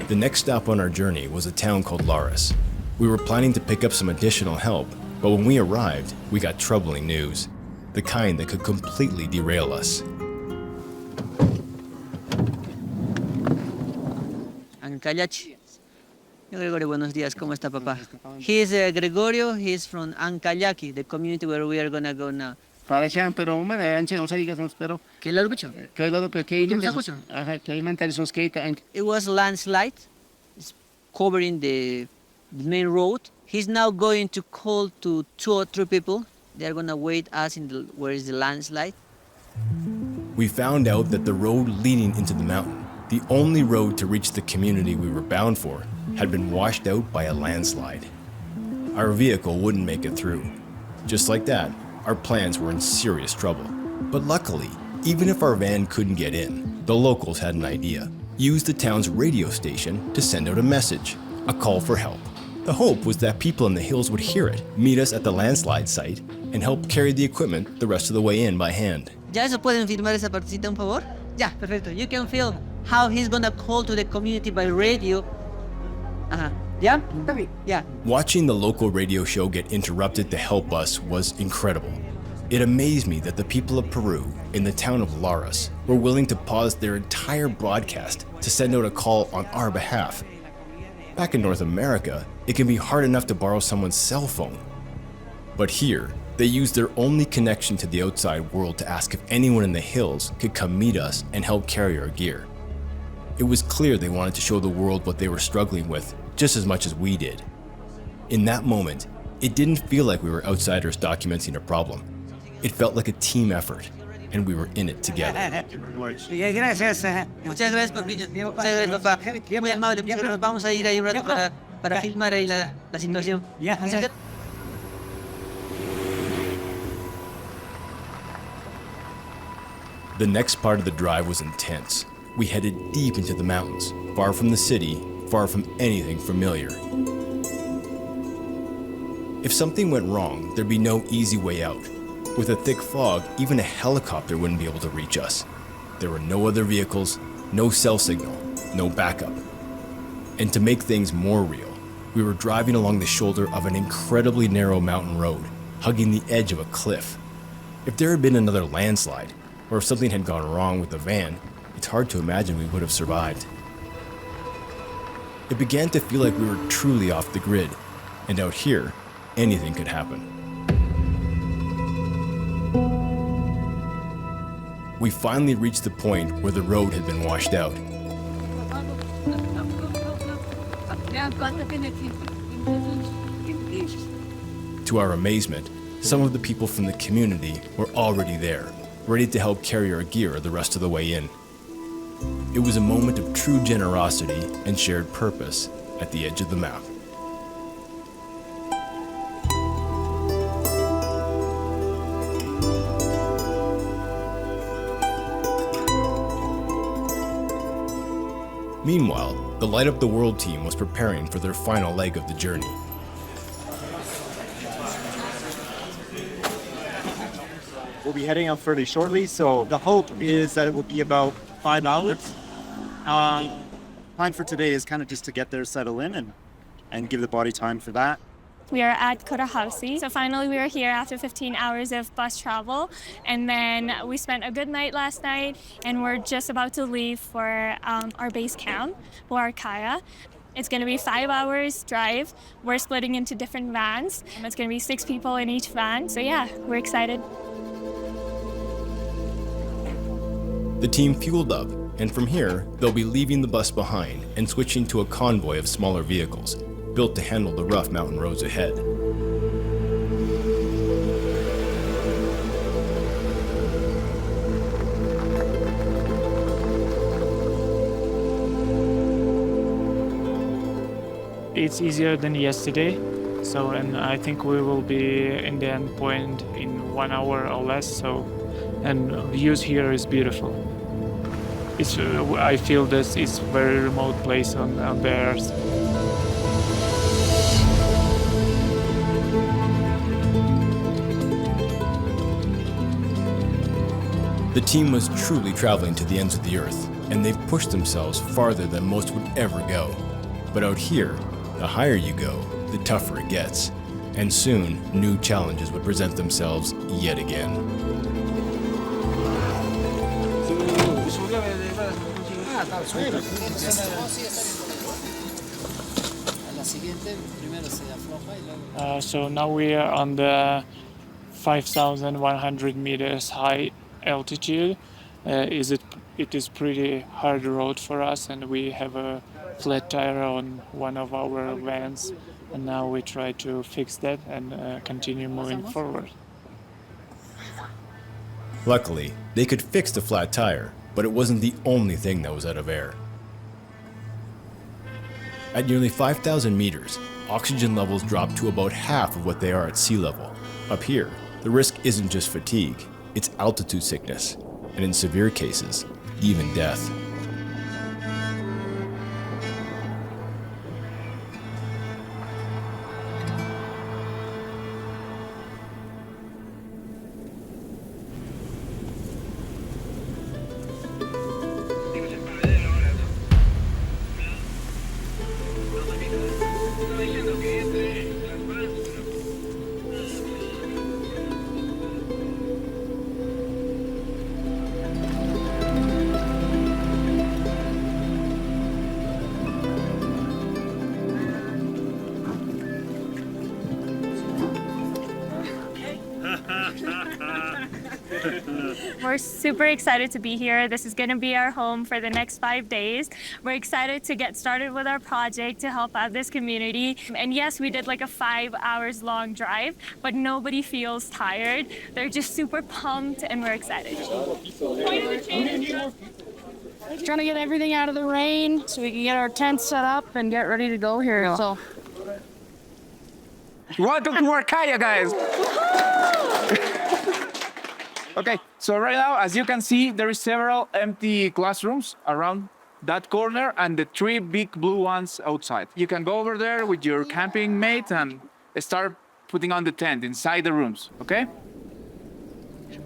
Speaker 1: The next stop on our journey was a town called Lares. We were planning to pick up some additional help, but when we arrived, we got troubling news. The kind that could completely derail us.
Speaker 7: Ancallachi. Gregorio, buenos días. ¿Cómo está, papá? He is Gregorio. He is from Ancallaki, the community where we are gonna go now.
Speaker 12: Pero
Speaker 7: It was landslide. It's covering the main road. He's now going to call to 2 or 3 people. They're gonna wait us where is the landslide.
Speaker 1: We found out that the road leading into the mountain, the only road to reach the community we were bound for, had been washed out by a landslide. Our vehicle wouldn't make it through. Just like that, our plans were in serious trouble. But luckily, even if our van couldn't get in, the locals had an idea. Use the town's radio station to send out a message, a call for help. The hope was that people in the hills would hear it, meet us at the landslide site, and help carry the equipment the rest of the way in by hand.
Speaker 7: ¿Ya eso pueden filmar esa partecita, un favor? Ya, perfecto. You can film how he's gonna call to the community by radio. Yeah? Yeah.
Speaker 1: Watching the local radio show get interrupted to help us was incredible. It amazed me that the people of Peru, in the town of Lares, were willing to pause their entire broadcast to send out a call on our behalf. Back in North America, it can be hard enough to borrow someone's cell phone. But here, they used their only connection to the outside world to ask if anyone in the hills could come meet us and help carry our gear. It was clear they wanted to show the world what they were struggling with just as much as we did. In that moment, it didn't feel like we were outsiders documenting a problem. It felt like a team effort, and we were in it together.
Speaker 7: Muchas gracias, Pablillo. Muchas gracias, papá. Muy amable. Nos vamos a ir ahí un rato para filmar ahí la situación.
Speaker 1: The next part of the drive was intense. We headed deep into the mountains, far from the city, far from anything familiar. If something went wrong, there'd be no easy way out. With a thick fog, even a helicopter wouldn't be able to reach us. There were no other vehicles, no cell signal, no backup. And to make things more real, we were driving along the shoulder of an incredibly narrow mountain road, hugging the edge of a cliff. If there had been another landslide, or if something had gone wrong with the van, it's hard to imagine we would have survived. It began to feel like we were truly off the grid, and out here, anything could happen. We finally reached the point where the road had been washed out. To our amazement, some of the people from the community were already there, ready to help carry our gear the rest of the way in. It was a moment of true generosity and shared purpose at the edge of the map. Meanwhile, the Light Up the World team was preparing for their final leg of the journey.
Speaker 12: We'll be heading out fairly shortly, so the hope is that it will be about 5 hours. Plan for today is kind of just to get there, settle in, and give the body time for that.
Speaker 4: We are at Cotahuasi. So finally we are here after 15 hours of bus travel. And then we spent a good night last night, and we're just about to leave for our base camp, Huarcaya. It's going to be 5 hours drive. We're splitting into different vans. It's going to be 6 people in each van. So yeah, we're excited.
Speaker 1: The team fueled up, and from here, they'll be leaving the bus behind and switching to a convoy of smaller vehicles, built to handle the rough mountain roads ahead.
Speaker 9: It's easier than yesterday, and I think we will be in the end point in 1 hour or less. And views here is beautiful. I feel this is very remote place on the earth.
Speaker 1: The team was truly traveling to the ends of the earth, and they've pushed themselves farther than most would ever go. But out here, the higher you go, the tougher it gets. And soon, new challenges would present themselves yet again.
Speaker 9: So now we are on the 5,100 meters high altitude. It is pretty hard road for us, and we have a flat tire on one of our vans, and now we try to fix that and continue moving forward.
Speaker 1: Luckily, they could fix the flat tire, but it wasn't the only thing that was out of air. At nearly 5,000 meters, oxygen levels drop to about half of what they are at sea level. Up here, The risk isn't just fatigue, it's altitude sickness, and in severe cases, even death.
Speaker 4: We're super excited to be here. This is going to be our home for the next 5 days. We're excited to get started with our project to help out this community. And yes, we did like a 5 hours long drive, but nobody feels tired. They're just super pumped and we're excited.
Speaker 2: Trying to get everything out of the rain so we can get our tent set up and get ready to go here. So,
Speaker 10: Welcome to Arcadia, guys. Okay, so right now, as you can see, there is several empty classrooms around that corner and the 3 big blue ones outside. You can go over there with your camping mate and start putting on the tent inside the rooms, okay?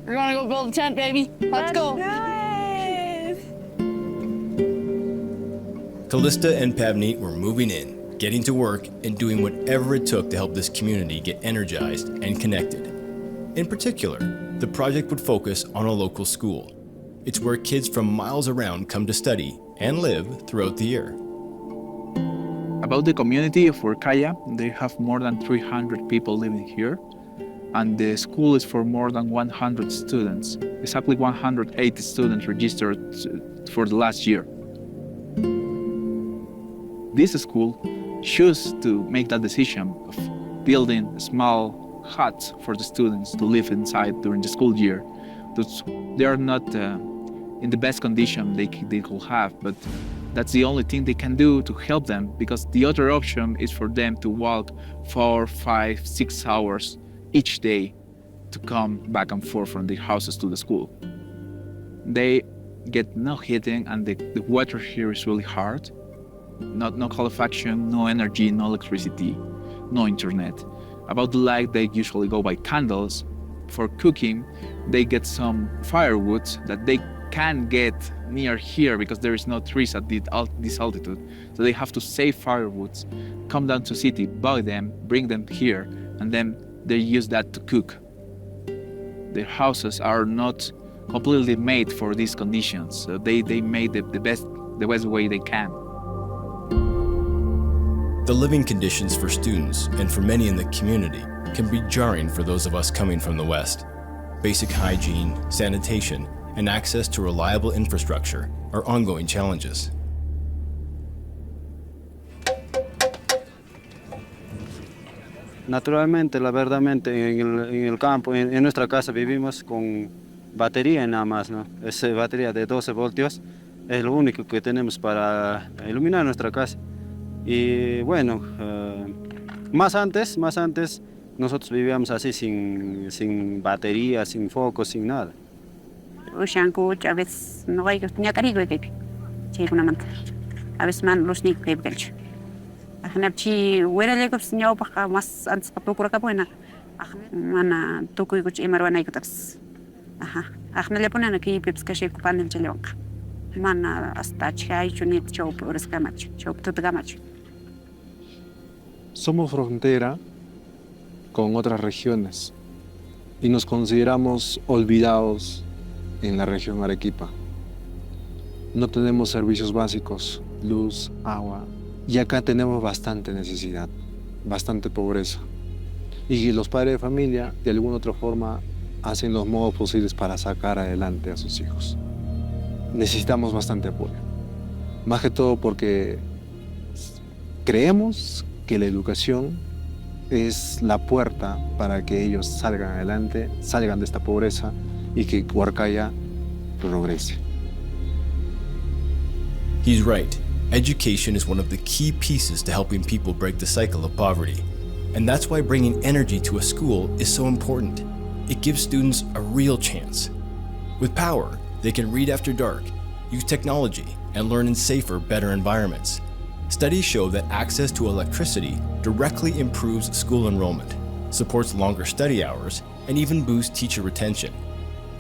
Speaker 2: we're gonna go build a tent, baby. Let's go.
Speaker 1: Callista and Pavneet were moving in, getting to work, and doing whatever it took to help this community get energized and connected. In particular, the project would focus on a local school. It's where kids from miles around come to study and live throughout the year.
Speaker 13: About the community of Arcadia, they have more than 300 people living here, and the school is for more than 100 students. Exactly 180 students registered for the last year. This school chose to make that decision of building small huts for the students to live inside during the school year. They are not in the best condition they could have, but that's the only thing they can do to help them, because the other option is for them to walk 4, 5, 6 hours each day to come back and forth from their houses to the school. They get no heating, and the weather here is really hard. No calefacción, no energy, no electricity, no internet. About the light, they usually go by candles. For cooking, they get some firewood that they can't get near here because there is no trees at this altitude. So they have to save firewoods, come down to city, buy them, bring them here, and then they use that to cook. Their houses are not completely made for these conditions. So they made the best way they can.
Speaker 1: The living conditions for students and for many in the community can be jarring for those of us coming from the West. Basic hygiene, sanitation, and access to reliable infrastructure are ongoing challenges.
Speaker 14: Naturalmente, en el campo, en nuestra casa vivimos con batería nada más, ¿no? Esa batería de 12 voltios es lo único que tenemos para iluminar nuestra casa. Y bueno, más antes nosotros vivíamos así sin batería, sin focos, sin nada.
Speaker 15: A veces no hay ni carigo que a veces man los ni que belch. Ahnapchi huera le cops ni opa más antes para procurar que buena. Mana toco y coch emarwana y cotas. Ajá. Ahna le ponen aquí pips que se ocupan del chelonca. Mana hasta chay chunit chop por escamach, chop tutgamach.
Speaker 16: Somos frontera con otras regiones y nos consideramos olvidados en la región Arequipa. No tenemos servicios básicos, luz, agua, y acá tenemos bastante necesidad, bastante pobreza. Y los padres de familia, de alguna otra forma, hacen los modos posibles para sacar adelante a sus hijos. Necesitamos bastante apoyo, más que todo porque creemos que la educación es la puerta para que ellos salgan adelante, salgan de esta pobreza y que Arcadia progrese.
Speaker 1: He's right. Education is one of the key pieces to helping people break the cycle of poverty. And that's why bringing energy to a school is so important. it gives students a real chance. With power, they can read after dark, use technology, and learn in safer, better environments. Studies show that access to electricity directly improves school enrollment, supports longer study hours, and even boosts teacher retention.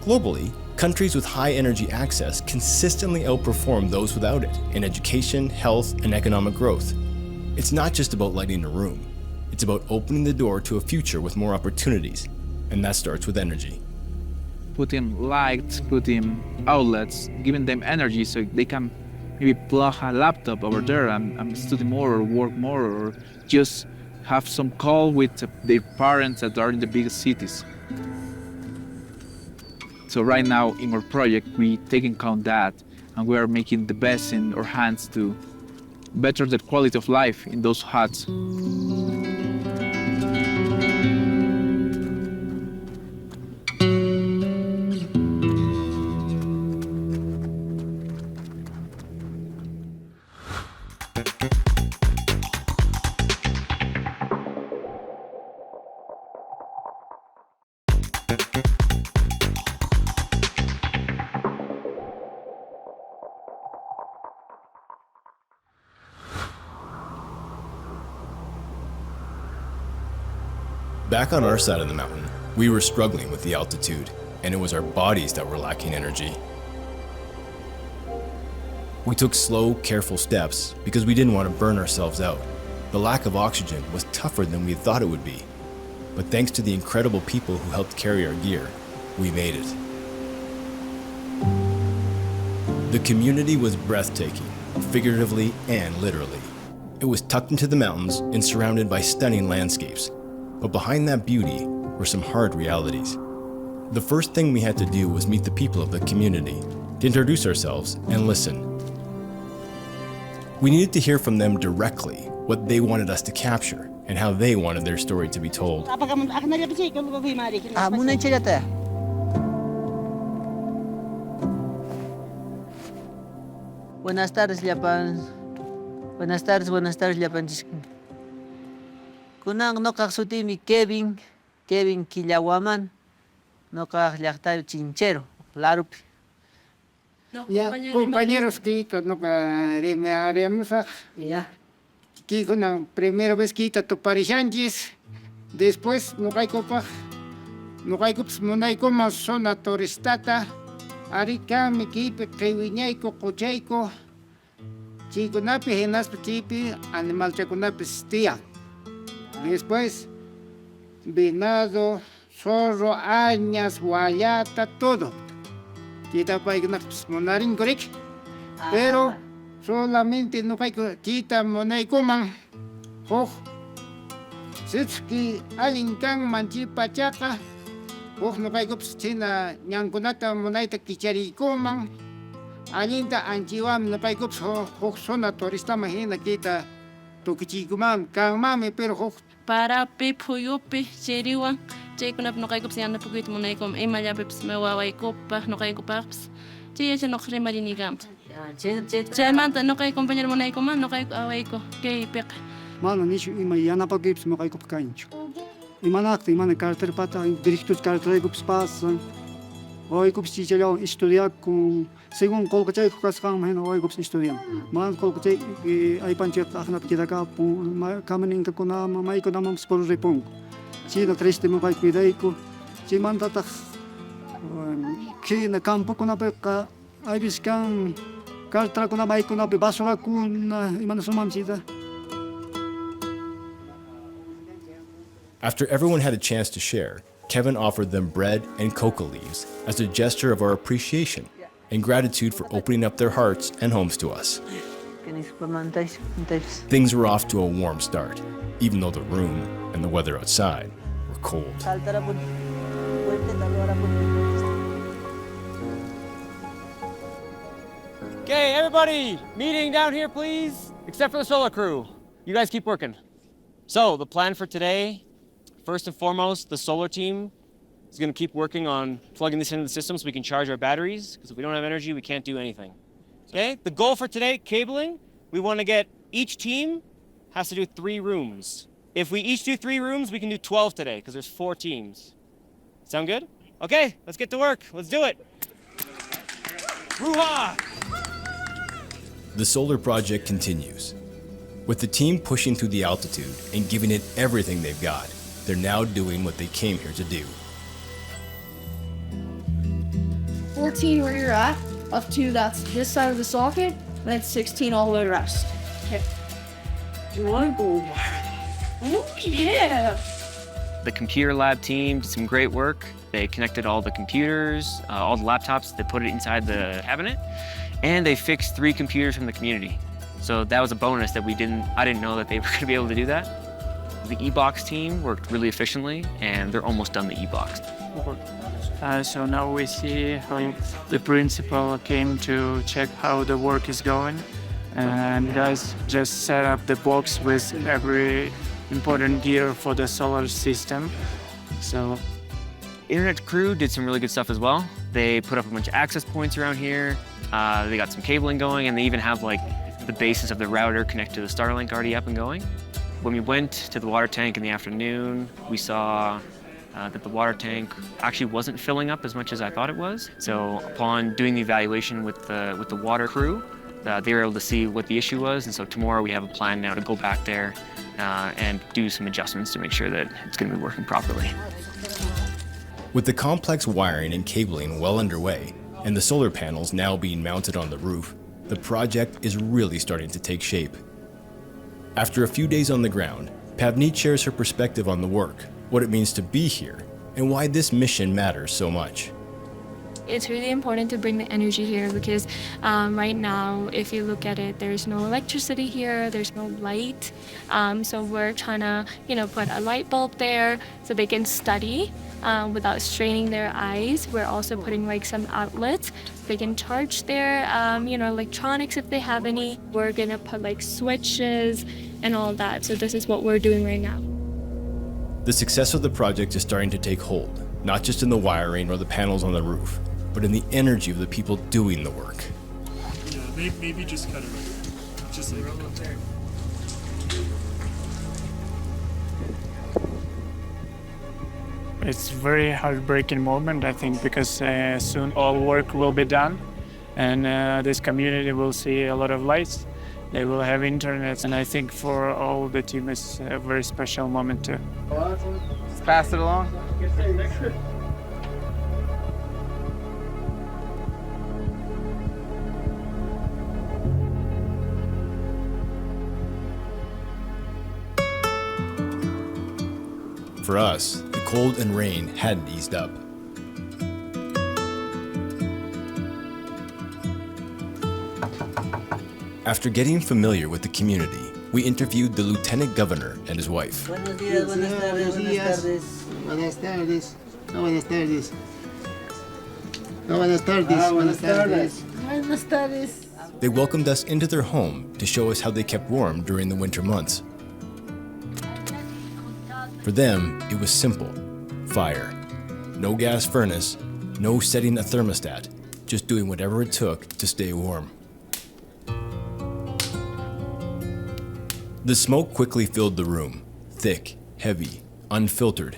Speaker 1: Globally, countries with high energy access consistently outperform those without it in education, health, and economic growth. It's not just about lighting a room. It's about opening the door to a future with more opportunities, and that starts with energy.
Speaker 13: Putting lights, putting outlets, giving them energy so they can maybe plug a laptop over there and study more or work more or just have some call with their parents that are in the biggest cities. So right now in our project, we take in account that and we are making the best in our hands to better the quality of life in those huts.
Speaker 1: Back on our side of the mountain, we were struggling with the altitude, and it was our bodies that were lacking energy. We took slow, careful steps because we didn't want to burn ourselves out. The lack of oxygen was tougher than we thought it would be. But thanks to the incredible people who helped carry our gear, we made it. The community was breathtaking, figuratively and literally. It was tucked into the mountains and surrounded by stunning landscapes. But behind that beauty were some hard realities. The first thing we had to do was meet the people of the community, to introduce ourselves and listen. We needed to hear from them directly what they wanted us to capture and how they wanted their story to be told.
Speaker 7: Buenas tardes, Japan. Buenas tardes, Japan. Kunang no mi Kevin Killawaman, no llaqtayo Chinchero, Larupi.
Speaker 17: Ya, compañeros, Quito, no haremos
Speaker 7: ya.
Speaker 17: Kiko, na primera vez Quito, tu parishanchis, después no hay copa, más zona turistata, arica, mi kipe, kewiñaico, cochaico, chiconapi, genaspi, chipi, animal chaconapi, stia. Después, venado, zorro, añas, guayata, todo. Quita para que nos monarin correct. Pero solamente no hay que quita monay coman. Oh, sitski alinkan manchi pachaca. Oh, no hay que china ñanconata monayta kichari coman. Alinta anchiwam no hay que zona turista imagina quita tokichikuman kan mame pero
Speaker 18: para pipuyupi cheriwan chaykunap nuqaykupas yanapakuyta munaykum imallapipas mawawaykupa nuqaykupapas chayllacha nuqa rimarinikampa chaymanta nuqay compañero munaykuman nuqayku awayku kaypiqa
Speaker 17: mana nishu ima yanapakuypas nuqaykupa kanchu imanaqta imana carterpata directos carteraykupas pasan waykupas chichallawan estudiar con según colcachayku kasqan mahina waykupas estudian man colcachay aypanchayqa aqnapi kidaka kamaninka kunama maykunamanpas por ripunku china triste maqay cuidayku chaymantataq china campokunapiqa aypis kan cartrakuna maykunapi basurakuna imana sumanchita.
Speaker 1: After everyone had a chance to share, Kevin offered them bread and coca leaves as a gesture of our appreciation and gratitude for opening up their hearts and homes to us. Things were off to a warm start, even though the room and the weather outside were cold.
Speaker 8: Okay, everybody, meeting down here, please, except for the solar crew. You guys keep working. So the plan for today, first and foremost, the solar team is going to keep working on plugging this into the system so we can charge our batteries, because if we don't have energy, we can't do anything. Okay, the goal for today, cabling, we want to get, each team has to do 3 rooms. If we each do 3 rooms, we can do 12 today, because there's 4 teams.
Speaker 11: Sound good? Okay, let's get to work. Let's do it. Ruha!
Speaker 1: The solar project continues. With the team pushing through the altitude and giving it everything they've got, they're now doing what they came here to do.
Speaker 2: 14 where you're at, up to that's this side of the socket, and then 16 all the way to rest. Okay. You want to go? Oh, yeah.
Speaker 8: The computer lab team did some great work. They connected all the computers, all the laptops, they put it inside the cabinet, and they fixed 3 computers from the community. So that was a bonus that I didn't know that they were gonna be able to do that. The e-box team worked really efficiently, and they're almost done the e-box.
Speaker 9: So now we see how the principal came to check how the work is going. And guys just set up the box with every important gear for the solar system. So
Speaker 8: Internet crew did some really good stuff as well. They put up a bunch of access points around here. They got some cabling going, and they even have like the basis of the router connected to the Starlink already up and going. When we went to the water tank in the afternoon, we saw that the water tank actually wasn't filling up as much as I thought it was. So upon doing the evaluation with the water crew, they were able to see what the issue was. And so tomorrow we have a plan now to go back there and do some adjustments to make sure that it's going to be working properly.
Speaker 1: With the complex wiring and cabling well underway, and the solar panels now being mounted on the roof, the project is really starting to take shape. After a few days on the ground, Pavneet shares her perspective on the work, what it means to be here, and why this mission matters so much.
Speaker 4: It's really important to bring the energy here because right now, if you look at it, there's no electricity here, there's no light. So we're trying to, put a light bulb there so they can study without straining their eyes. We're also putting like some outlets so they can charge their, electronics if they have any. We're gonna put like switches and all that. So this is what we're doing right now.
Speaker 1: The success of the project is starting to take hold, not just in the wiring or the panels on the roof, but in the energy of the people doing the work.
Speaker 19: Yeah, maybe just cut it right. Just like there.
Speaker 9: it's a very heartbreaking moment, I think, because soon all work will be done and this community will see a lot of lights. They will have internet, and I think for all the team it's a very special moment too.
Speaker 10: Just pass it along.
Speaker 1: For us, the cold and rain hadn't eased up. After getting familiar with the community, we interviewed the Lieutenant Governor and his wife.
Speaker 7: Buenos días, buenas tardes, buenas tardes.
Speaker 17: Buenas tardes. No, buenas tardes. No, buenas tardes. Buenas tardes.
Speaker 18: Buenas tardes.
Speaker 1: They welcomed us into their home to show us how they kept warm during the winter months. For them, it was simple. Fire. No gas furnace, no setting a thermostat, just doing whatever it took to stay warm. The smoke quickly filled the room, thick, heavy, unfiltered,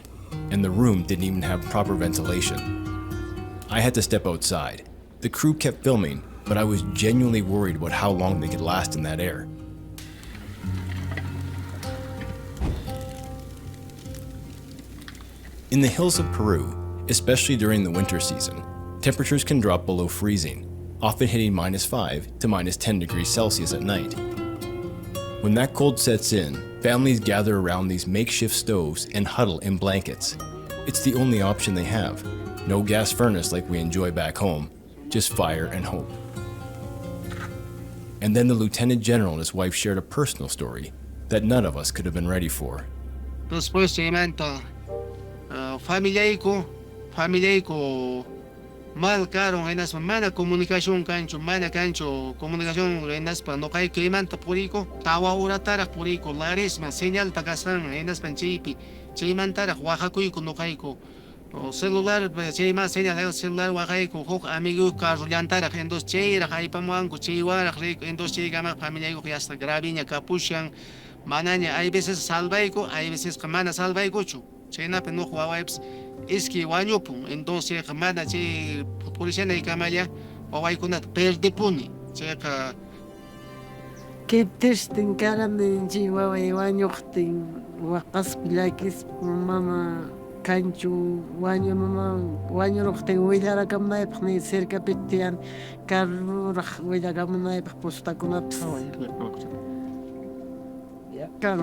Speaker 1: and the room didn't even have proper ventilation. I had to step outside. The crew kept filming, but I was genuinely worried about how long they could last in that air. In the hills of Peru, especially during the winter season, temperatures can drop below freezing, often hitting -5 to -10 degrees Celsius at night. When that cold sets in, families gather around these makeshift stoves and huddle in blankets. It's the only option they have. No gas furnace like we enjoy back home, just fire and hope. And then the Lieutenant General and his wife shared a personal story that none of us could have been ready for.
Speaker 17: Después seguimiento, familia ko mal caro en las mana comunicación cancho comunicación en las pa no kay klimanta puriko tawa ura tara puriko lares ma señal tagasan en las panchipi chimantara Oaxaca ko no kay ko celular chima señal celular Oaxaca ko amigo carro llantara en dos cheira kay pamuanco chiwara en dos chigama familia ko hasta graviña capuchan mananya hay veces salvaico hay veces que mana salvaico chu
Speaker 20: China penuk wawaips iski wanyupun entonces kamana che policía na ikamaya wawai kunat perdipuni cheka
Speaker 21: Kiptishtin karamin chi waway wanyuqtin waqas pilakis mama kanchu wañu mama wañuruqtin willarakamnaypaq ni cerca pittian karruraq willakamunaypaq pustakunapis kan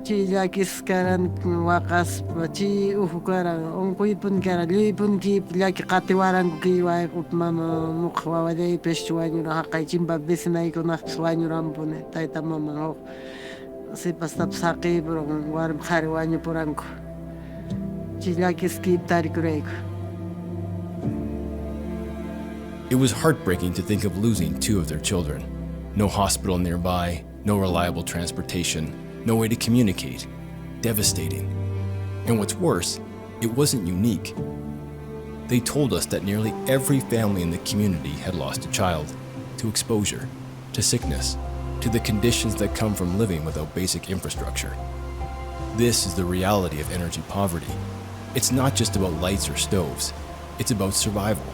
Speaker 21: chi llakis karan waqas chi uhu karan unquypun karan lluypunki llaki qatiwaranku ki wayqut mama muq wawallaypish wañuraq chimpa vecinaykunaqpis wañuranpuni tayta mama huk sipastapas haqipurun warmi qhari wañupuranku chi llakis ki tarikurayku.
Speaker 1: It was heartbreaking to think of losing 2 of their children. No hospital nearby, no reliable transportation, no way to communicate. Devastating. And what's worse, it wasn't unique. They told us that nearly every family in the community had lost a child to exposure, to sickness, to the conditions that come from living without basic infrastructure. This is the reality of energy poverty. It's not just about lights or stoves, it's about survival.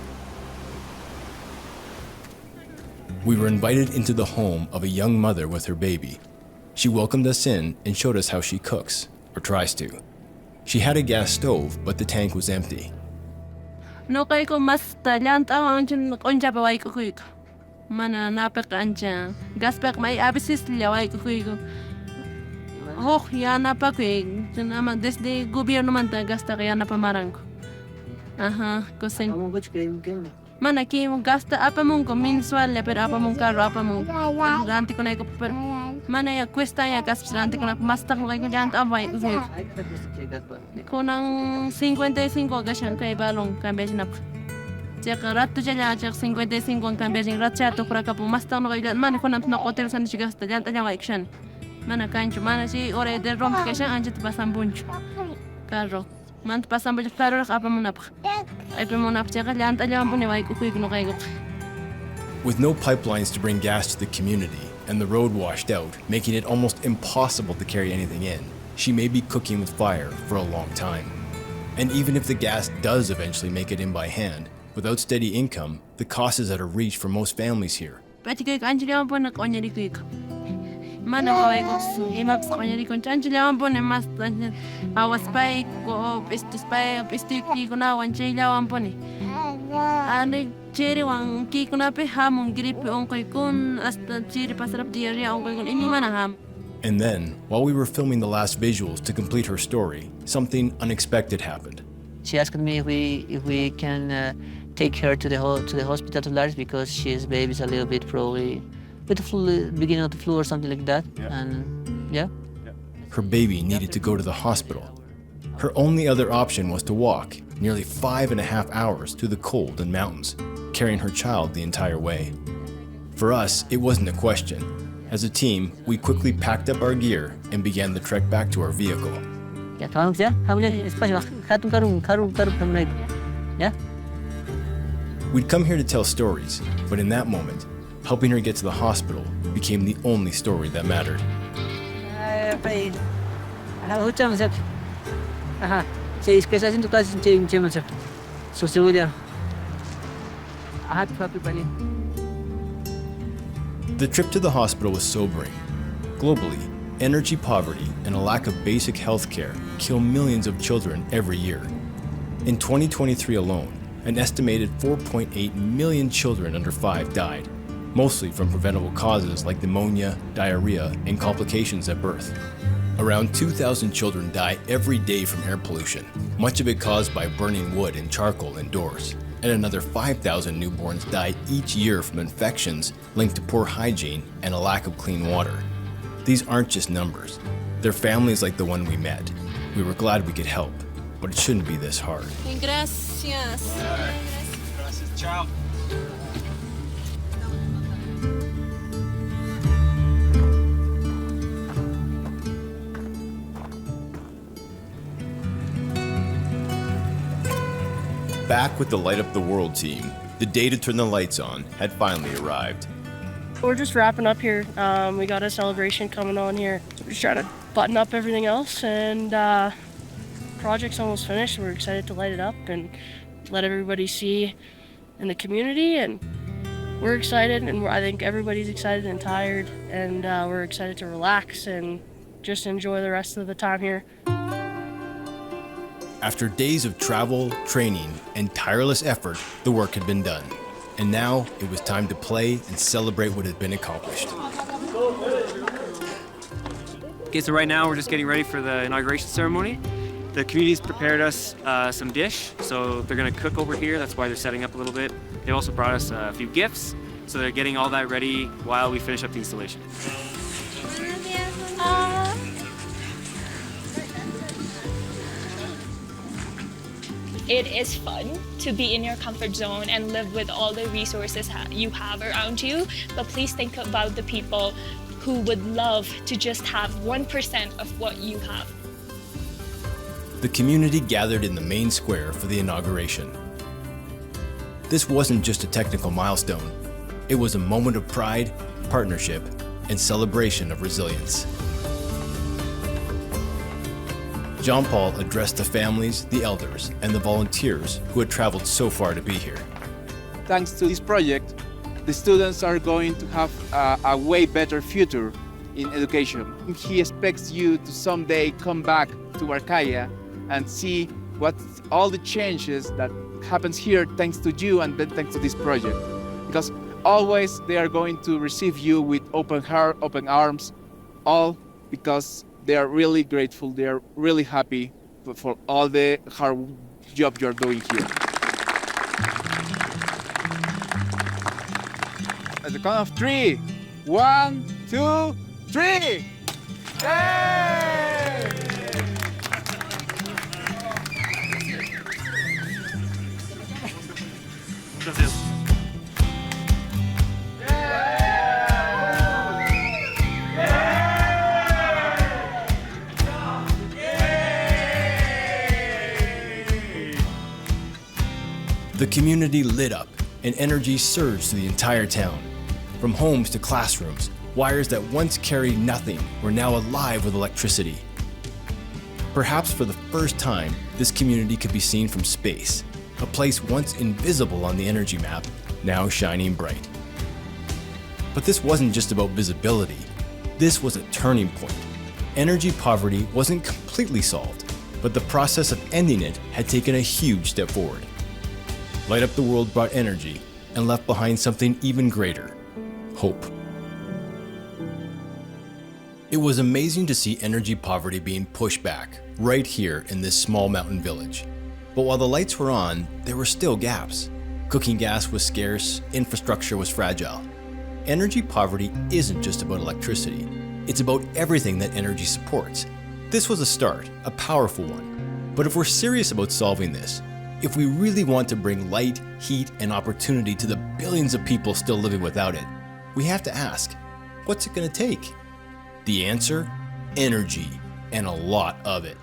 Speaker 1: We were invited into the home of a young mother with her baby. She welcomed us in and showed us how she cooks, or tries to. She had a gas stove, but the tank was empty.
Speaker 18: No kay ko mas talent ang onja pa wai ko kuik. Mana napek anja. Gaspek mai abisis lawai ko kuik. Oh, ya napa kuik. Nama desde gobierno manta gasta kaya napa marangko. Aha, ko sen. Mana ki mo gasta apa mong ko mensual le pero apa mong carro apa mong ranti ko na ko per mana ya cuesta ya gas ranti ko na mastak ko ko jant abay ko nang 55 gashan kay balong kambej na Jaka rato jala jak 55 ang kambej rat cha to kura ka po mastak no kay mana ko nang hotel san si gasta jant anya action mana kancho mana si ore de rom kashan anjit basam bunch carro man pasang balik claro apa mo nap ay mo nap tsaka lant alam po ni wai kukuy no kay.
Speaker 1: With no pipelines to bring gas to the community and the road washed out, making it almost impossible to carry anything in, she may be cooking with fire for a long time. And even if the gas does eventually make it in by hand, without steady income, the cost is out of reach for most families here.
Speaker 18: Pati kay kanjila po na konya di kuy. Mana kawai ko imap sa kanya di konchangila po na mas awas pai ko pistus pai pistu ki ko na wanchila po ni. Ane cheri wang ki ko na pe hamong grip on koy kun hasta cheri pasarap diarrhea on koy kun ini mana ham.
Speaker 1: And then, while we were filming the last visuals to complete her story, something unexpected happened.
Speaker 7: She asked me if we can take her to the hospital to Laris because she's baby's a little bit probably with the flu, beginning of the flu or something like that, and yeah.
Speaker 1: Her baby needed to go to the hospital. Her only other option was to walk nearly 5.5 hours through the cold and mountains, carrying her child the entire way. For us, it wasn't a question. As a team, we quickly packed up our gear and began the trek back to our vehicle. We'd come here to tell stories, but in that moment, helping her get to the hospital became the only story that mattered. The trip to the hospital was sobering. Globally, energy poverty and a lack of basic health care kill millions of children every year. In 2023 alone, an estimated 4.8 million children under 5 died, mostly from preventable causes like pneumonia, diarrhea, and complications at birth. Around 2,000 children die every day from air pollution, much of it caused by burning wood and charcoal indoors. And another 5,000 newborns die each year from infections linked to poor hygiene and a lack of clean water. These aren't just numbers. They're families like the one we met. We were glad we could help, but it shouldn't be this hard.
Speaker 18: Gracias.
Speaker 10: Gracias, ciao.
Speaker 1: Back with the Light Up the World team, the day to turn the lights on had finally arrived.
Speaker 22: We're just wrapping up here. We got a celebration coming on here. We're just trying to
Speaker 3: button up everything else, and project's almost finished. We're excited to light it up and let everybody see in the community, and we're excited, and I think everybody's excited and tired, and we're excited to relax and just enjoy the rest of the time here.
Speaker 1: After days of travel, training, and tireless effort, the work had been done. And now it was time to play and celebrate what had been accomplished.
Speaker 11: Okay, so right now we're just getting ready for the inauguration ceremony. The community's prepared us some dish, so they're gonna cook over here. That's why they're setting up a little bit. They also brought us a few gifts, so they're getting all that ready while we finish up the installation.
Speaker 4: It is fun to be in your comfort zone and live with all the resources you have around you, but please think about the people who would love to just have 1% of what you have.
Speaker 1: The community gathered in the main square for the inauguration. This wasn't just a technical milestone. It was a moment of pride, partnership, and celebration of resilience. Jean-Paul addressed the families, the elders, and the volunteers who had traveled so far to be here.
Speaker 13: Thanks to this project, the students are going to have a way better future in education. He expects you to someday come back to Arcaya and see what all the changes that happens here thanks to you and then thanks to this project. Because always they are going to receive you with open heart, open arms, all because they are really grateful, they are really happy for all the hard job you're doing here. At the count of 3, 1, 2, 3! Yay!
Speaker 11: Gracias.
Speaker 1: The community lit up, and energy surged through the entire town. From homes to classrooms, wires that once carried nothing were now alive with electricity. Perhaps for the first time, this community could be seen from space, a place once invisible on the energy map, now shining bright. But this wasn't just about visibility. This was a turning point. Energy poverty wasn't completely solved, but the process of ending it had taken a huge step forward. Light Up the World brought energy and left behind something even greater: hope. It was amazing to see energy poverty being pushed back right here in this small mountain village. But while the lights were on, there were still gaps. Cooking gas was scarce, infrastructure was fragile. Energy poverty isn't just about electricity. It's about everything that energy supports. This was a start, a powerful one. But if we're serious about solving this, if we really want to bring light, heat, and opportunity to the billions of people still living without it, we have to ask, what's it going to take? The answer? Energy, and a lot of it.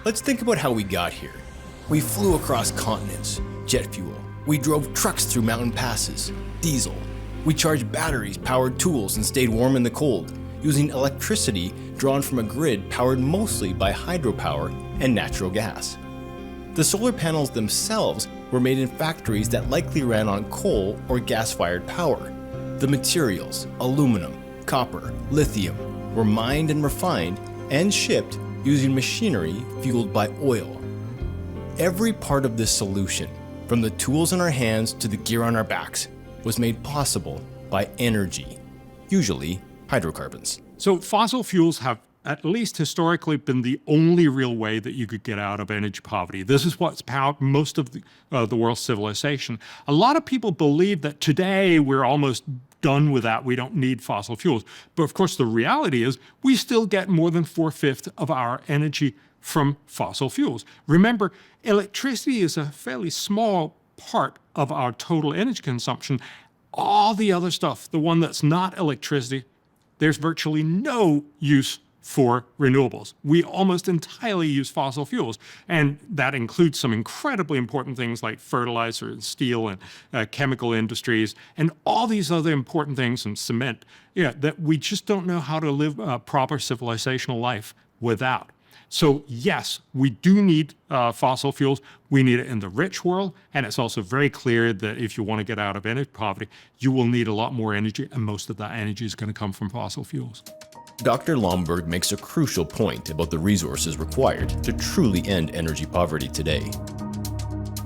Speaker 1: Let's think about how we got here. We flew across continents, jet fuel. We drove trucks through mountain passes, diesel. We charged batteries, powered tools, and stayed warm in the cold, using electricity drawn from a grid powered mostly by hydropower and natural gas. The solar panels themselves were made in factories that likely ran on coal or gas-fired power. The materials, aluminum, copper, lithium, were mined and refined and shipped using machinery fueled by oil. Every part of this solution, from the tools in our hands to the gear on our backs, was made possible by energy, usually hydrocarbons.
Speaker 5: So fossil fuels have, at least historically, been the only real way that you could get out of energy poverty. This is what's powered most of the world's civilization. A lot of people believe that today we're almost done with that. We don't need fossil fuels. But of course, the reality is we still get more than 4/5 of our energy from fossil fuels. Remember, electricity is a fairly small part of our total energy consumption. All the other stuff, the one that's not electricity, there's virtually no use for renewables. We almost entirely use fossil fuels, and that includes some incredibly important things like fertilizer and steel and chemical industries and all these other important things, and cement, that we just don't know how to live a proper civilizational life without. So yes, we do need fossil fuels. We need it in the rich world, and it's also very clear that if you want to get out of energy poverty, you will need a lot more energy, and most of that energy is going to come from fossil fuels.
Speaker 1: Dr. Lomberg makes a crucial point about the resources required to truly end energy poverty today.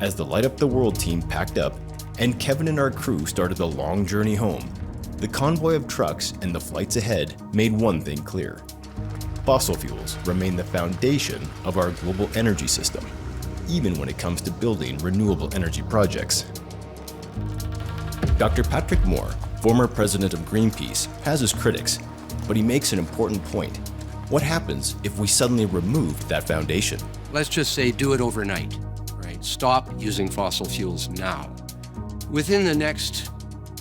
Speaker 1: As the Light Up the World team packed up and Kevin and our crew started the long journey home, the convoy of trucks and the flights ahead made one thing clear. Fossil fuels remain the foundation of our global energy system, even when it comes to building renewable energy projects. Dr. Patrick Moore, former president of Greenpeace, has his critics, but he makes an important point. What happens if we suddenly remove that foundation?
Speaker 6: Let's just say do it overnight, right? Stop using fossil fuels now. Within the next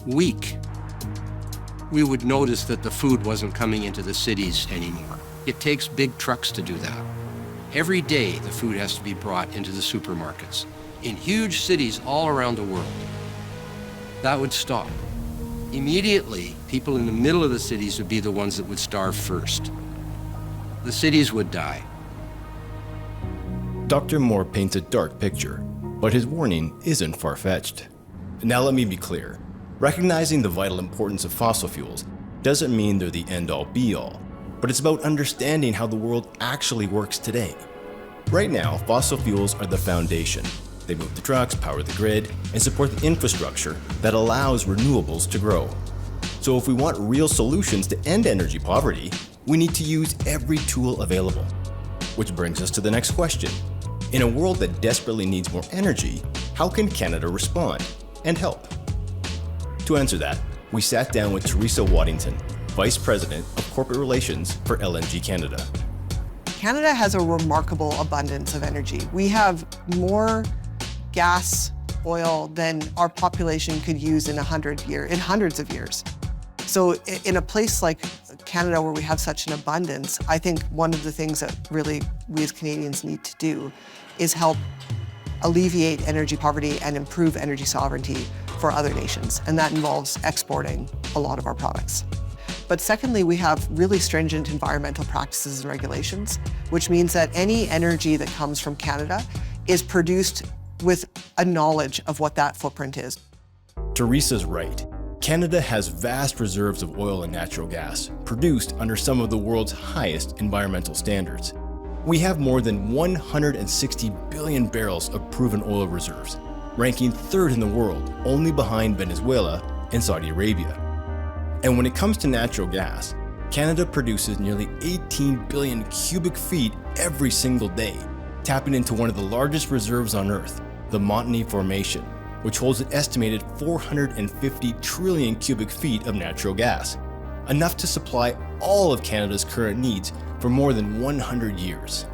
Speaker 6: week, we would notice that the food wasn't coming into the cities anymore. It takes big trucks to do that. Every day, the food has to be brought into the supermarkets in huge cities all around the world. That would stop. Immediately, people in the middle of the cities would be the ones that would starve first. The cities would die.
Speaker 1: Dr. Moore paints a dark picture, but his warning isn't far-fetched. Now let me be clear. Recognizing the vital importance of fossil fuels doesn't mean they're the end-all be-all, but it's about understanding how the world actually works today. Right now, fossil fuels are the foundation. They move the trucks, power the grid, and support the infrastructure that allows renewables to grow. So if we want real solutions to end energy poverty, we need to use every tool available. Which brings us to the next question. In a world that desperately needs more energy, how can Canada respond and help? To answer that, we sat down with Teresa Waddington, Vice President of Corporate Relations for LNG Canada.
Speaker 22: Canada has a remarkable abundance of energy. We have more gas, oil than our population could use in hundreds of years. So in a place like Canada where we have such an abundance, I think one of the things that really we as Canadians need to do is help alleviate energy poverty and improve energy sovereignty for other nations. And that involves exporting a lot of our products. But secondly, we have really stringent environmental practices and regulations, which means that any energy that comes from Canada is produced with a knowledge of what that footprint is.
Speaker 1: Teresa's right. Canada has vast reserves of oil and natural gas, produced under some of the world's highest environmental standards. We have more than 160 billion barrels of proven oil reserves, ranking third in the world, only behind Venezuela and Saudi Arabia. And when it comes to natural gas, Canada produces nearly 18 billion cubic feet every single day, tapping into one of the largest reserves on Earth, the Montney Formation, which holds an estimated 450 trillion cubic feet of natural gas, enough to supply all of Canada's current needs for more than 100 years.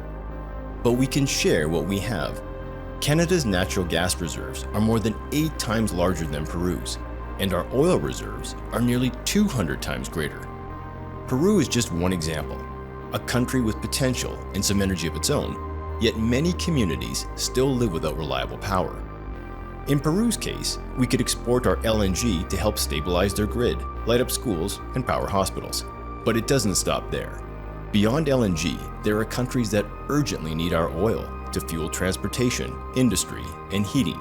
Speaker 1: But we can share what we have. Canada's natural gas reserves are more than 8 times larger than Peru's, and our oil reserves are nearly 200 times greater. Peru is just one example, a country with potential and some energy of its own, yet many communities still live without reliable power. In Peru's case, we could export our LNG to help stabilize their grid, light up schools, and power hospitals. But it doesn't stop there. Beyond LNG, there are countries that urgently need our oil to fuel transportation, industry, and heating.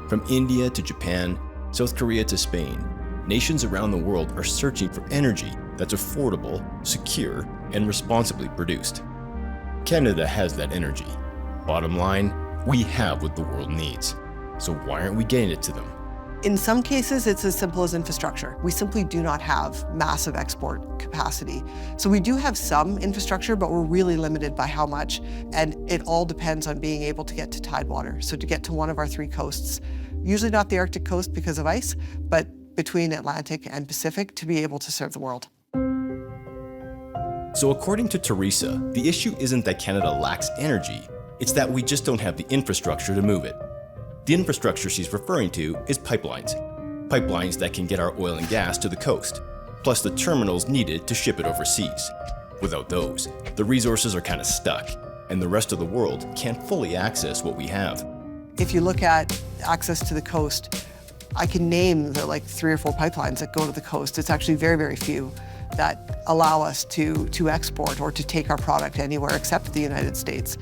Speaker 1: From India to Japan, South Korea to Spain, nations around the world are searching for energy that's affordable, secure, and responsibly produced. Canada has that energy. Bottom line, we have what the world needs. So why aren't we getting it to them?
Speaker 22: In some cases, it's as simple as infrastructure. We simply do not have massive export capacity. So we do have some infrastructure, but we're really limited by how much. And it all depends on being able to get to tidewater. So to get to one of our 3 coasts, usually not the Arctic coast because of ice, but between Atlantic and Pacific to be able to serve the world.
Speaker 1: So according to Teresa, the issue isn't that Canada lacks energy, it's that we just don't have the infrastructure to move it. The infrastructure she's referring to is pipelines. Pipelines that can get our oil and gas to the coast. plus the terminals needed to ship it overseas. Without those, the resources are kind of stuck, and the rest of the world can't fully access what we have.
Speaker 22: If you look at access to the coast, I can name the 3 or 4 pipelines that go to the coast. It's actually very, very few that allow us to export or to take our product anywhere except the United States.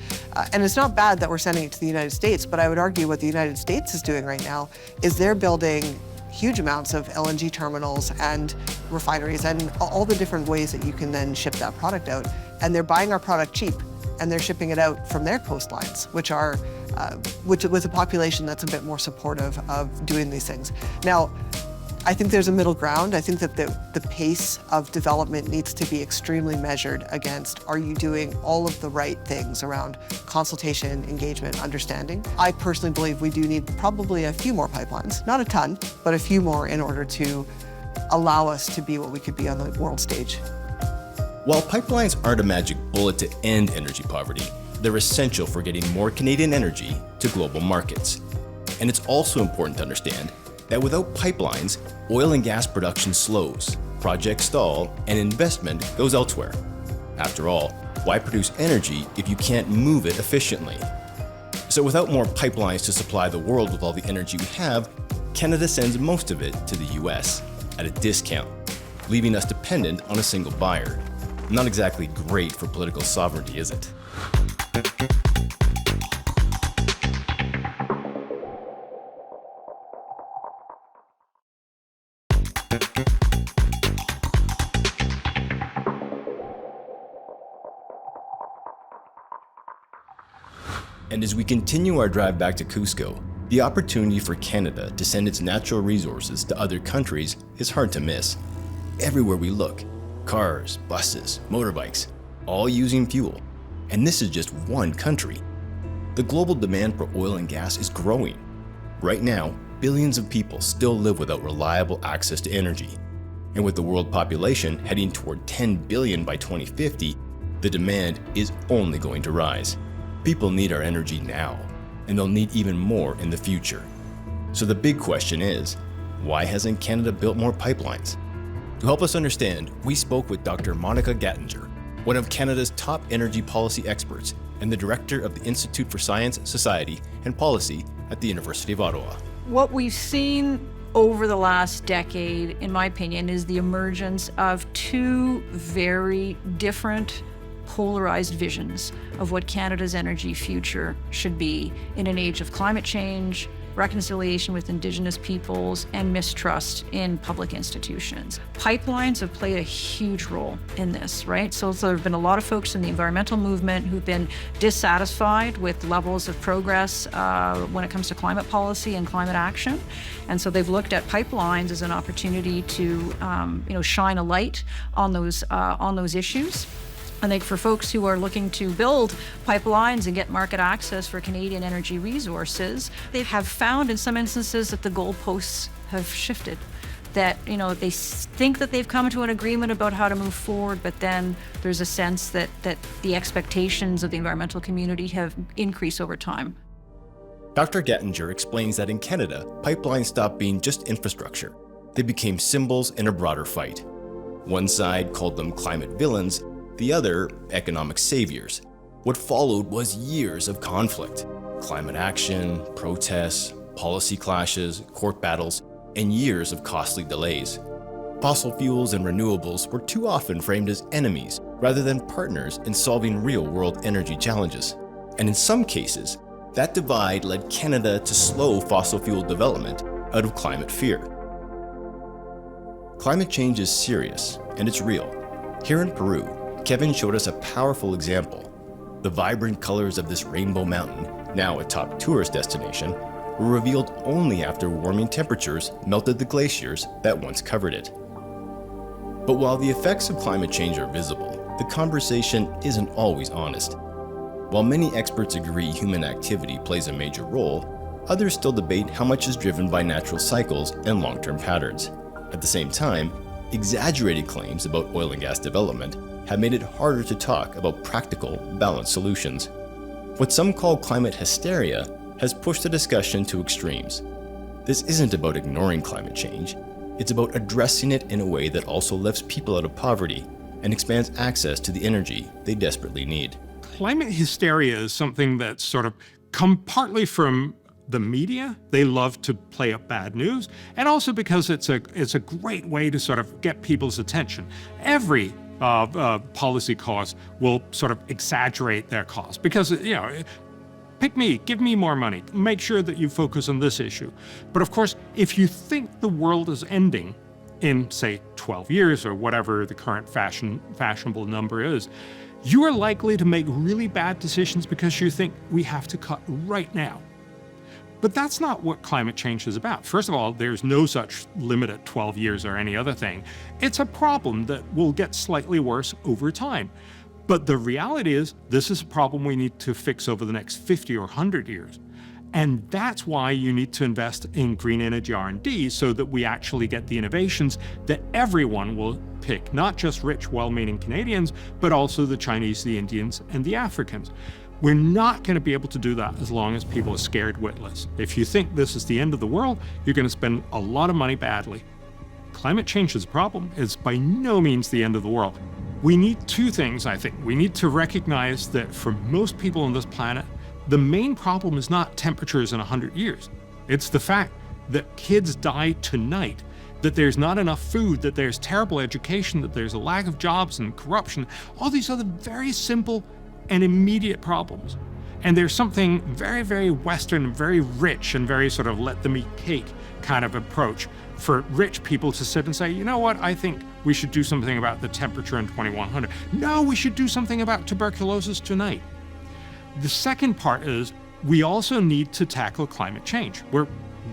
Speaker 22: And it's not bad that we're sending it to the United States, but I would argue what the United States is doing right now is they're building huge amounts of LNG terminals and refineries and all the different ways that you can then ship that product out. And they're buying our product cheap, and they're shipping it out from their coastlines, which are with a population that's a bit more supportive of doing these things. Now, I think there's a middle ground. I think that the pace of development needs to be extremely measured against, are you doing all of the right things around consultation, engagement, understanding? I personally believe we do need probably a few more pipelines, not a ton, but a few more in order to allow us to be what we could be on the world stage.
Speaker 1: While pipelines aren't a magic bullet to end energy poverty, they're essential for getting more Canadian energy to global markets. And it's also important to understand that without pipelines, oil and gas production slows, projects stall, and investment goes elsewhere. After all, why produce energy if you can't move it efficiently? So without more pipelines to supply the world with all the energy we have, Canada sends most of it to the US at a discount, leaving us dependent on a single buyer. Not exactly great for political sovereignty, is it? And as we continue our drive back to Cusco, the opportunity for Canada to send its natural resources to other countries is hard to miss. Everywhere we look, cars, buses, motorbikes, all using fuel. And this is just one country. The global demand for oil and gas is growing. Right now, billions of people still live without reliable access to energy. And with the world population heading toward 10 billion by 2050, the demand is only going to rise. People need our energy now, and they'll need even more in the future. So the big question is, why hasn't Canada built more pipelines? To help us understand, we spoke with Dr. Monica Gattinger, one of Canada's top energy policy experts and the director of the Institute for Science, Society, and Policy at the University of Ottawa.
Speaker 12: What we've seen over the last decade, in my opinion, is the emergence of two very different polarized visions of what Canada's energy future should be in an age of climate change, reconciliation with Indigenous peoples, and mistrust in public institutions. Pipelines have played a huge role in this, right? So there have been a lot of folks in the environmental movement who've been dissatisfied with levels of progress when it comes to climate policy and climate action. And so they've looked at pipelines as an opportunity to shine a light on those issues. I think for folks who are looking to build pipelines and get market access for Canadian energy resources, they have found in some instances that the goalposts have shifted. That, they think that they've come to an agreement about how to move forward, but then there's a sense that the expectations of the environmental community have increased over time.
Speaker 1: Dr. Gattinger explains that in Canada, pipelines stopped being just infrastructure. They became symbols in a broader fight. One side called them climate villains, the other, economic saviors. What followed was years of conflict. Climate action, protests, policy clashes, court battles, and years of costly delays. Fossil fuels and renewables were too often framed as enemies rather than partners in solving real-world energy challenges. And in some cases, that divide led Canada to slow fossil fuel development out of climate fear. Climate change is serious, and it's real. Here in Peru, Kevin showed us a powerful example. The vibrant colors of this rainbow mountain, now a top tourist destination, were revealed only after warming temperatures melted the glaciers that once covered it. But while the effects of climate change are visible, the conversation isn't always honest. While many experts agree human activity plays a major role, others still debate how much is driven by natural cycles and long-term patterns. At the same time, exaggerated claims about oil and gas development have made it harder to talk about practical, balanced solutions. What some call climate hysteria has pushed the discussion to extremes. This isn't about ignoring climate change. It's about addressing it in a way that also lifts people out of poverty and expands access to the energy they desperately need.
Speaker 5: Climate hysteria is something that's sort of come partly from the media. They love to play up bad news, and also because it's a great way to sort of get people's attention. Every policy cause will sort of exaggerate their cause because, pick me, give me more money, make sure that you focus on this issue. But of course, if you think the world is ending in, say, 12 years or whatever the current fashionable number is, you are likely to make really bad decisions because you think we have to cut right now. But that's not what climate change is about. First of all, there's no such limit at 12 years or any other thing. It's a problem that will get slightly worse over time. But the reality is, this is a problem we need to fix over the next 50 or 100 years. And that's why you need to invest in green energy R&D so that we actually get the innovations that everyone will pick, not just rich, well-meaning Canadians, but also the Chinese, the Indians, and the Africans. We're not going to be able to do that as long as people are scared witless. If you think this is the end of the world, you're going to spend a lot of money badly. Climate change is a problem. It's by no means the end of the world. We need two things, I think. We need to recognize that for most people on this planet, the main problem is not temperatures in 100 years. It's the fact that kids die tonight, that there's not enough food, that there's terrible education, that there's a lack of jobs and corruption, all these other very simple and immediate problems. And there's something very, very Western, very rich, and very sort of let them eat cake kind of approach for rich people to sit and say, you know what, I think we should do something about the temperature in 2100. No, we should do something about tuberculosis tonight. The second part is we also need to tackle climate change. We're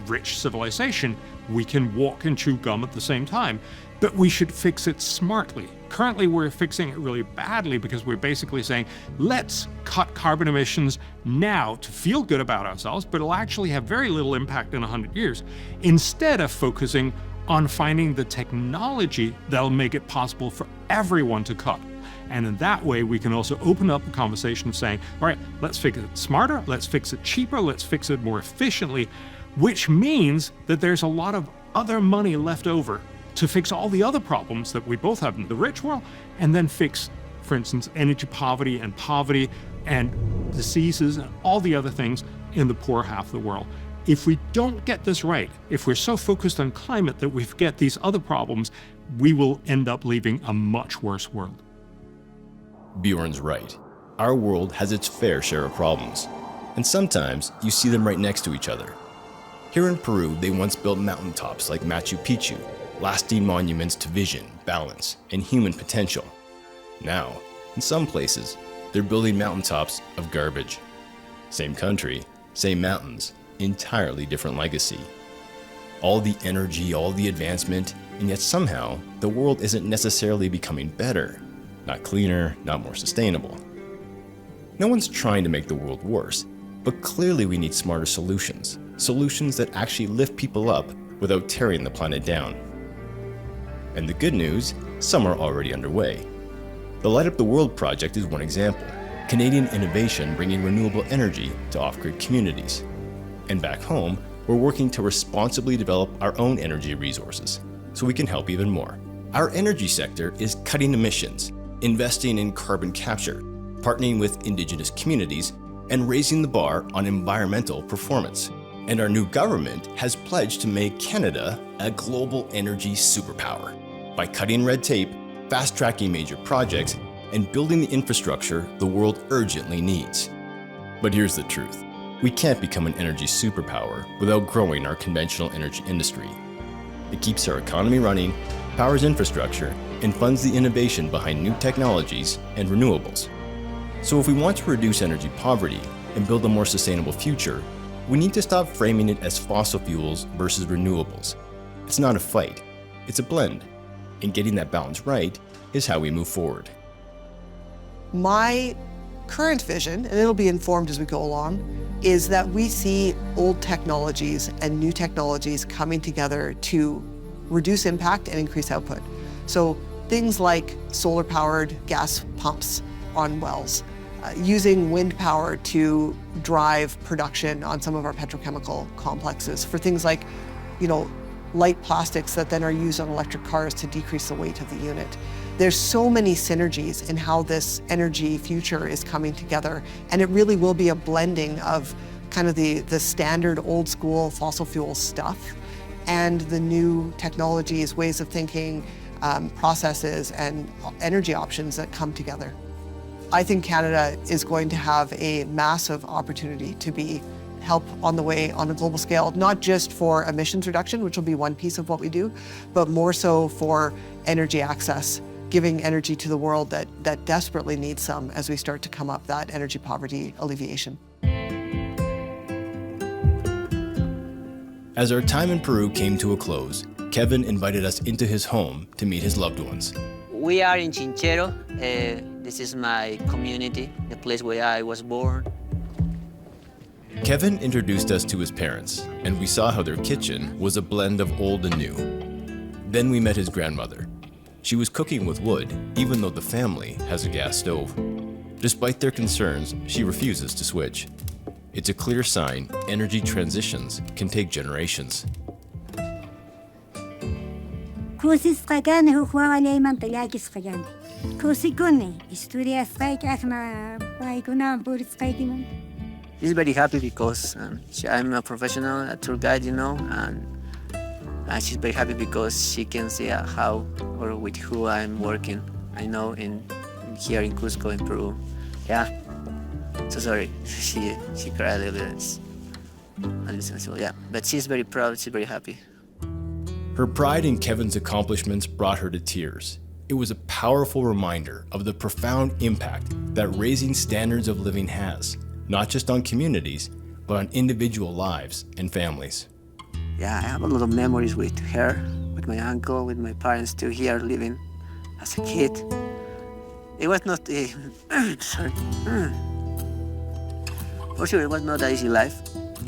Speaker 5: rich civilization. We can walk and chew gum at the same time, but we should fix it smartly. Currently, we're fixing it really badly because we're basically saying, let's cut carbon emissions now to feel good about ourselves, but it'll actually have very little impact in 100 years, instead of focusing on finding the technology that'll make it possible for everyone to cut. And in that way, we can also open up the conversation of saying, all right, let's fix it smarter, let's fix it cheaper, let's fix it more efficiently, which means that there's a lot of other money left over to fix all the other problems that we both have in the rich world, and then fix, for instance, energy poverty and diseases and all the other things in the poor half of the world. If we don't get this right, if we're so focused on climate that we forget these other problems, we will end up leaving a much worse world.
Speaker 1: Bjorn's right. Our world has its fair share of problems, and sometimes you see them right next to each other. Here in Peru, they once built mountaintops like Machu Picchu, lasting monuments to vision, balance, and human potential. Now, in some places, they're building mountaintops of garbage. Same country, same mountains, entirely different legacy. All the energy, all the advancement, and yet somehow the world isn't necessarily becoming better, not cleaner, not more sustainable. No one's trying to make the world worse, but clearly we need smarter solutions, solutions that actually lift people up without tearing the planet down. And the good news, some are already underway. The Light Up the World project is one example, Canadian innovation bringing renewable energy to off-grid communities. And back home, we're working to responsibly develop our own energy resources so we can help even more. Our energy sector is cutting emissions, investing in carbon capture, partnering with Indigenous communities, and raising the bar on environmental performance. And our new government has pledged to make Canada a global energy superpower by cutting red tape, fast-tracking major projects, and building the infrastructure the world urgently needs. But here's the truth. We can't become an energy superpower without growing our conventional energy industry. It keeps our economy running, powers infrastructure, and funds the innovation behind new technologies and renewables. So if we want to reduce energy poverty and build a more sustainable future, we need to stop framing it as fossil fuels versus renewables. It's not a fight, it's a blend. And getting that balance right is how we move forward.
Speaker 22: My current vision, and it'll be informed as we go along, is that we see old technologies and new technologies coming together to reduce impact and increase output. So things like solar-powered gas pumps on wells, using wind power to drive production on some of our petrochemical complexes for things like, light plastics that then are used on electric cars to decrease the weight of the unit. There's so many synergies in how this energy future is coming together, and it really will be a blending of kind of the standard old school fossil fuel stuff and the new technologies, ways of thinking, processes, and energy options that come together. I think Canada is going to have a massive opportunity to be help on the way on a global scale, not just for emissions reduction, which will be one piece of what we do, but more so for energy access, giving energy to the world that desperately needs some as we start to come up that energy poverty alleviation.
Speaker 1: As our time in Peru came to a close, Kevin invited us into his home to meet his loved ones.
Speaker 7: We are in Chinchero. This is my community, the place where I was born.
Speaker 1: Kevin introduced us to his parents, and we saw how their kitchen was a blend of old and new. Then we met his grandmother. She was cooking with wood, even though the family has a gas stove. Despite their concerns, she refuses to switch. It's a clear sign energy transitions can take generations.
Speaker 7: She's very happy because I'm a professional, a tour guide, you know, and she's very happy because she can see how or with who I'm working. I know here in Cusco, in Peru. Yeah. So sorry, she cried a little bit. So yeah, but she's very proud. She's very happy.
Speaker 1: Her pride in Kevin's accomplishments brought her to tears. It was a powerful reminder of the profound impact that raising standards of living has, not just on communities, but on individual lives and families.
Speaker 7: Yeah, I have a lot of memories with her, with my uncle, with my parents still here living as a kid. It was not sorry. For sure, it was not an easy life.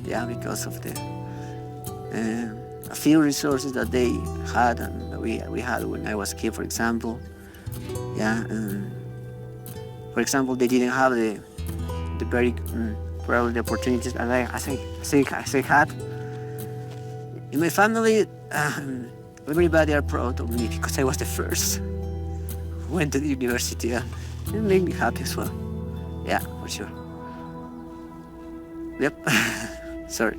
Speaker 7: Yeah, because of the a few resources that they had and that we had when I was a kid, for example. Yeah, for example, they didn't have the very probably the opportunities that I think had. In my family, everybody are proud of me because I was the first who went to the university, and it made me happy as well. Yeah, for sure. Yep. Sorry.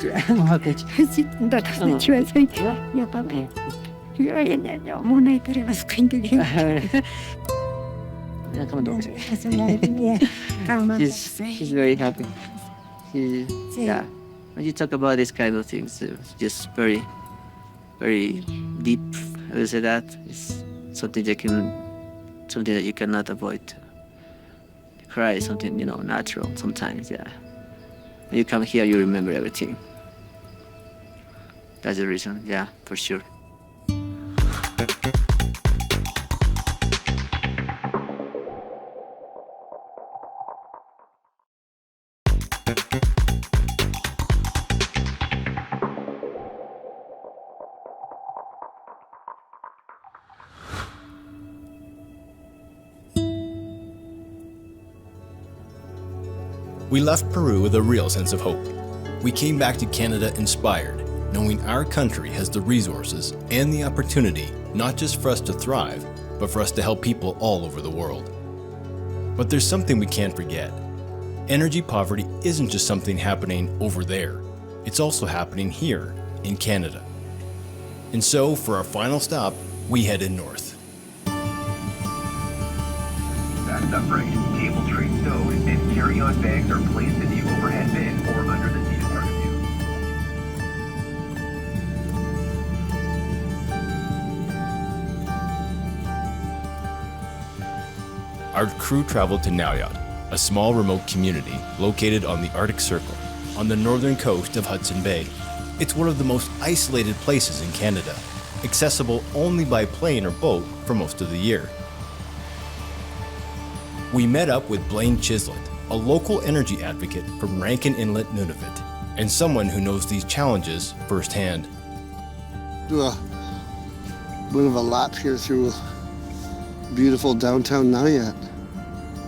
Speaker 7: She's very happy. Yeah. When you talk about these kind of things, it's just very, very deep. I would say that it's something that you cannot avoid. Cry is something, natural sometimes, yeah. When you come here, you remember everything. That's the reason, yeah, for sure.
Speaker 1: We left Peru with a real sense of hope. We came back to Canada inspired, knowing our country has the resources and the opportunity not just for us to thrive, but for us to help people all over the world. But there's something we can't forget. Energy poverty isn't just something happening over there. It's also happening here in Canada. And so, for our final stop, we headed north.
Speaker 14: That's upright. Table tray stowed and carry-on bags are placed in the overhead bin or under the seat in front of you.
Speaker 1: Our crew traveled to Nauyot, a small remote community located on the Arctic Circle, on the northern coast of Hudson Bay. It's one of the most isolated places in Canada, accessible only by plane or boat for most of the year. We met up with Blaine Chislett, a local energy advocate from Rankin Inlet, Nunavut, and someone who knows these challenges firsthand.
Speaker 15: Do a bit of a lap here through beautiful downtown Nauyot.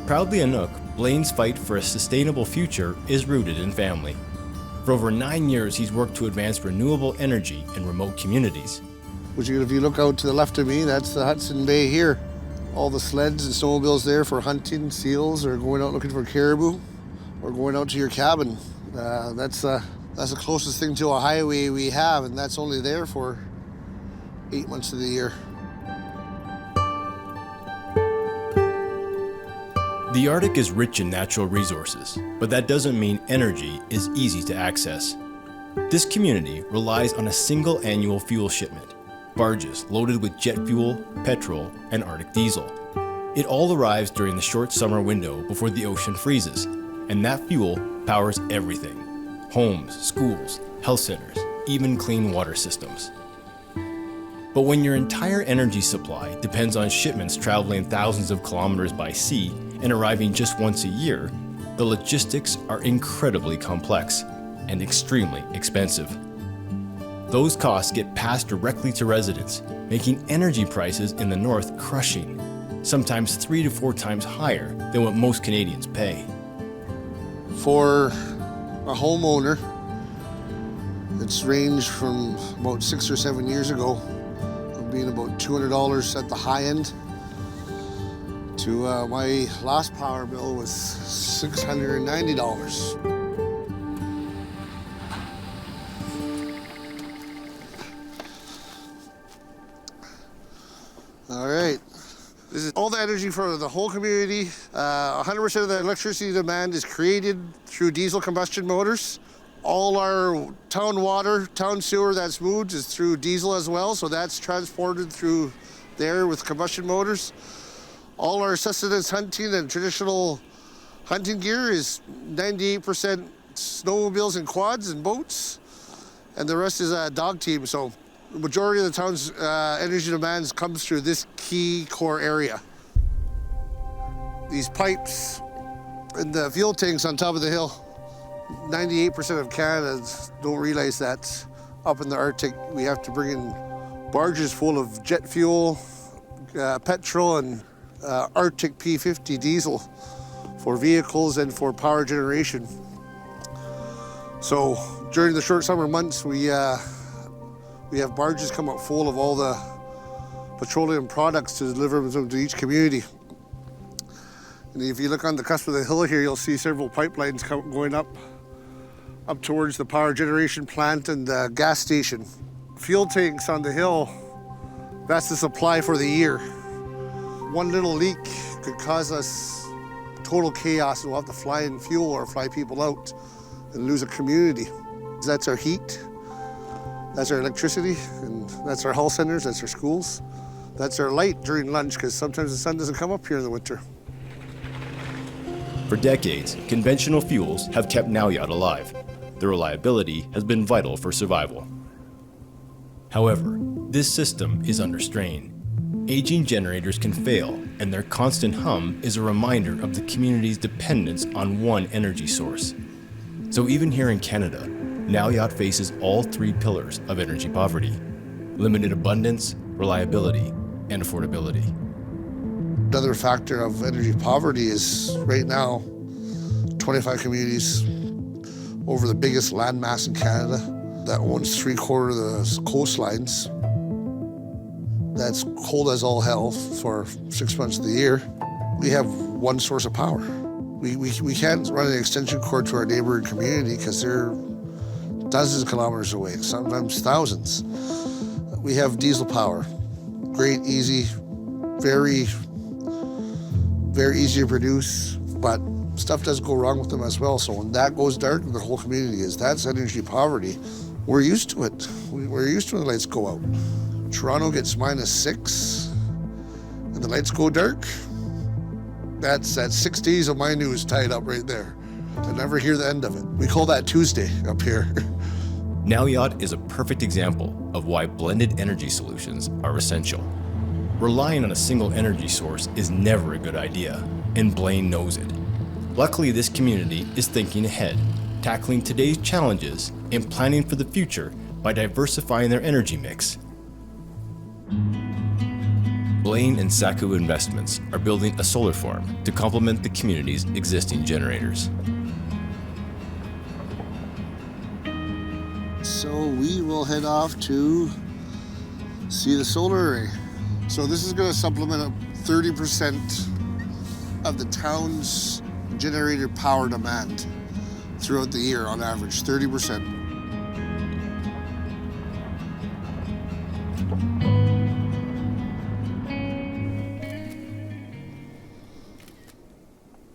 Speaker 1: Proudly Inuk, Blaine's fight for a sustainable future is rooted in family. For over 9 years, he's worked to advance renewable energy in remote communities.
Speaker 15: Which, if you look out to the left of me, that's the Hudson Bay here. All the sleds and snowmobiles there for hunting seals or going out looking for caribou or going out to your cabin. That's the closest thing to a highway we have, and that's only there for 8 months of the year.
Speaker 1: The Arctic is rich in natural resources, but that doesn't mean energy is easy to access. This community relies on a single annual fuel shipment, barges loaded with jet fuel, petrol, and Arctic diesel. It all arrives during the short summer window before the ocean freezes, and that fuel powers everything: homes, schools, health centers, even clean water systems. But when your entire energy supply depends on shipments traveling thousands of kilometers by sea and arriving just once a year, the logistics are incredibly complex and extremely expensive. Those costs get passed directly to residents, making energy prices in the north crushing, sometimes 3 to 4 times higher than what most Canadians pay.
Speaker 15: For a homeowner, it's ranged from about 6 or 7 years ago, being about $200 at the high end, to my last power bill was $690. All right. This is all the energy for the whole community. 100% of the electricity demand is created through diesel combustion motors. All our town water, town sewer that's moved is through diesel as well, so that's transported through there with combustion motors. All our sustenance hunting and traditional hunting gear is 98% snowmobiles and quads and boats, and the rest is a dog team. So the majority of the town's energy demands comes through this key core area. These pipes and the fuel tanks on top of the hill, 98% of Canadians don't realize that up in the Arctic we have to bring in barges full of jet fuel, petrol, and Arctic P50 diesel for vehicles and for power generation. So during the short summer months, we have barges come up full of all the petroleum products to deliver them to each community. And if you look on the cusp of the hill here, you'll see several pipelines going up towards the power generation plant and the gas station. Fuel tanks on the hill, that's the supply for the year. One little leak could cause us total chaos, and we'll have to fly in fuel or fly people out and lose a community. That's our heat, that's our electricity, and that's our health centers, that's our schools. That's our light during lunch, because sometimes the sun doesn't come up here in the winter.
Speaker 1: For decades, conventional fuels have kept Nauyot alive. Their reliability has been vital for survival. However, this system is under strain. Aging generators can fail, and their constant hum is a reminder of the community's dependence on one energy source. So even here in Canada, Nauyot faces all 3 pillars of energy poverty: limited abundance, reliability, and affordability.
Speaker 15: Another factor of energy poverty is right now 25 communities over the biggest landmass in Canada that owns 3/4 of the coastlines. That's cold as all hell for 6 months of the year. We have one source of power. We can't run an extension cord to our neighboring community because they're dozens of kilometers away, sometimes thousands. We have diesel power. Great, easy, very easy to produce, but stuff does go wrong with them as well. So when that goes dark, the whole community that's energy poverty. We're used to it. We're used to when the lights go out. Toronto gets -6 and the lights go dark. That's 6 days of my news tied up right there. I never hear the end of it. We call that Tuesday up here.
Speaker 1: Nauyot is a perfect example of why blended energy solutions are essential. Relying on a single energy source is never a good idea, and Blaine knows it. Luckily, this community is thinking ahead, tackling today's challenges and planning for the future by diversifying their energy mix. Blaine and Saku Investments are building a solar farm to complement the community's existing generators.
Speaker 15: So we will head off to see the solar array. So this is going to supplement 30% of the town's generated power demand throughout the year on average, 30%.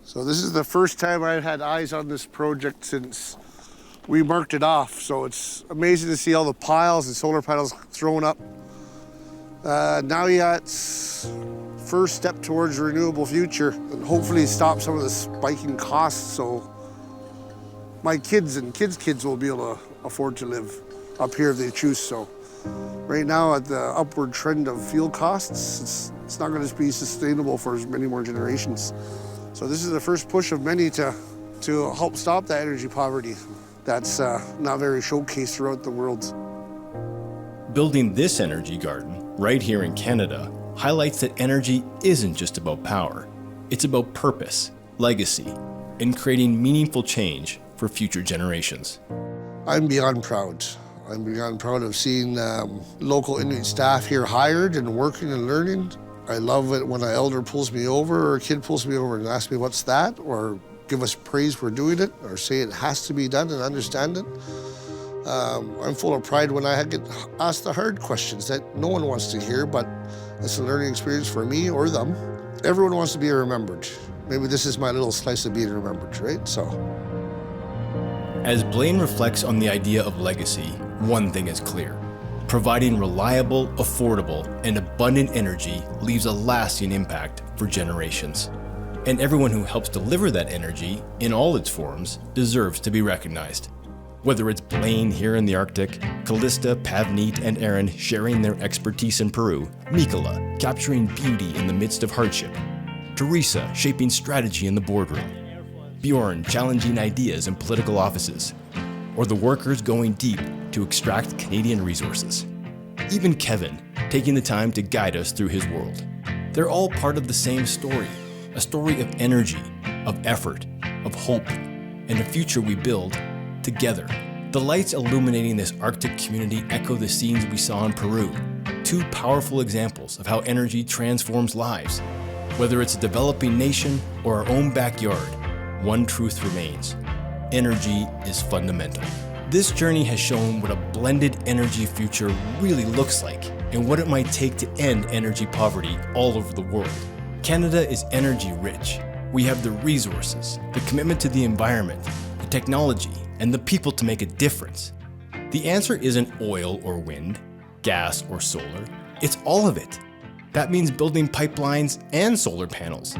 Speaker 15: So this is the first time I've had eyes on this project since we marked it off. So it's amazing to see all the piles and solar panels thrown up. Now it's first step towards a renewable future and hopefully stop some of the spiking costs so my kids and kids' will be able to afford to live up here if they choose so. Right now at the upward trend of fuel costs, it's not going to be sustainable for as many more generations. So this is the first push of many to help stop that energy poverty that's not very showcased throughout the world.
Speaker 1: Building this energy garden right here in Canada highlights that energy isn't just about power. It's about purpose, legacy, and creating meaningful change for future generations.
Speaker 15: I'm beyond proud. I'm beyond proud of seeing local Inuit staff here hired and working and learning. I love it when an elder pulls me over or a kid pulls me over and asks me what's that, or give us praise for doing it, or say it has to be done and understand it. I'm full of pride when I get asked the hard questions that no one wants to hear, but it's a learning experience for me or them. Everyone wants to be remembered. Maybe this is my little slice of being remembered, right? So.
Speaker 1: As Blaine reflects on the idea of legacy, one thing is clear. Providing reliable, affordable, and abundant energy leaves a lasting impact for generations. And everyone who helps deliver that energy, in all its forms, deserves to be recognized. Whether it's Blaine here in the Arctic, Callista, Pavneet, and Aaron sharing their expertise in Peru, Mikola capturing beauty in the midst of hardship, Teresa shaping strategy in the boardroom, Bjorn challenging ideas in political offices, or the workers going deep to extract Canadian resources. Even Kevin taking the time to guide us through his world. They're all part of the same story, a story of energy, of effort, of hope, and a future we build together. The lights illuminating this Arctic community echo the scenes we saw in Peru, two powerful examples of how energy transforms lives. Whether it's a developing nation or our own backyard, one truth remains: energy is fundamental. This journey has shown what a blended energy future really looks like and what it might take to end energy poverty all over the world. Canada is energy rich. We have the resources, the commitment to the environment, the technology, and the people to make a difference. The answer isn't oil or wind, gas or solar. It's all of it. That means building pipelines and solar panels.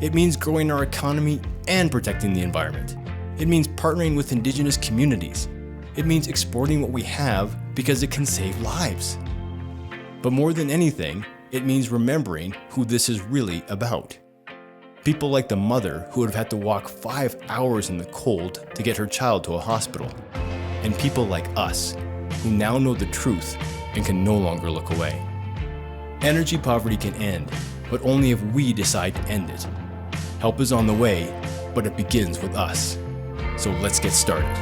Speaker 1: It means growing our economy and protecting the environment. It means partnering with Indigenous communities. It means exporting what we have because it can save lives. But more than anything, it means remembering who this is really about. People like the mother who would have had to walk 5 hours in the cold to get her child to a hospital. And people like us, who now know the truth and can no longer look away. Energy poverty can end, but only if we decide to end it. Help is on the way, but it begins with us. So let's get started.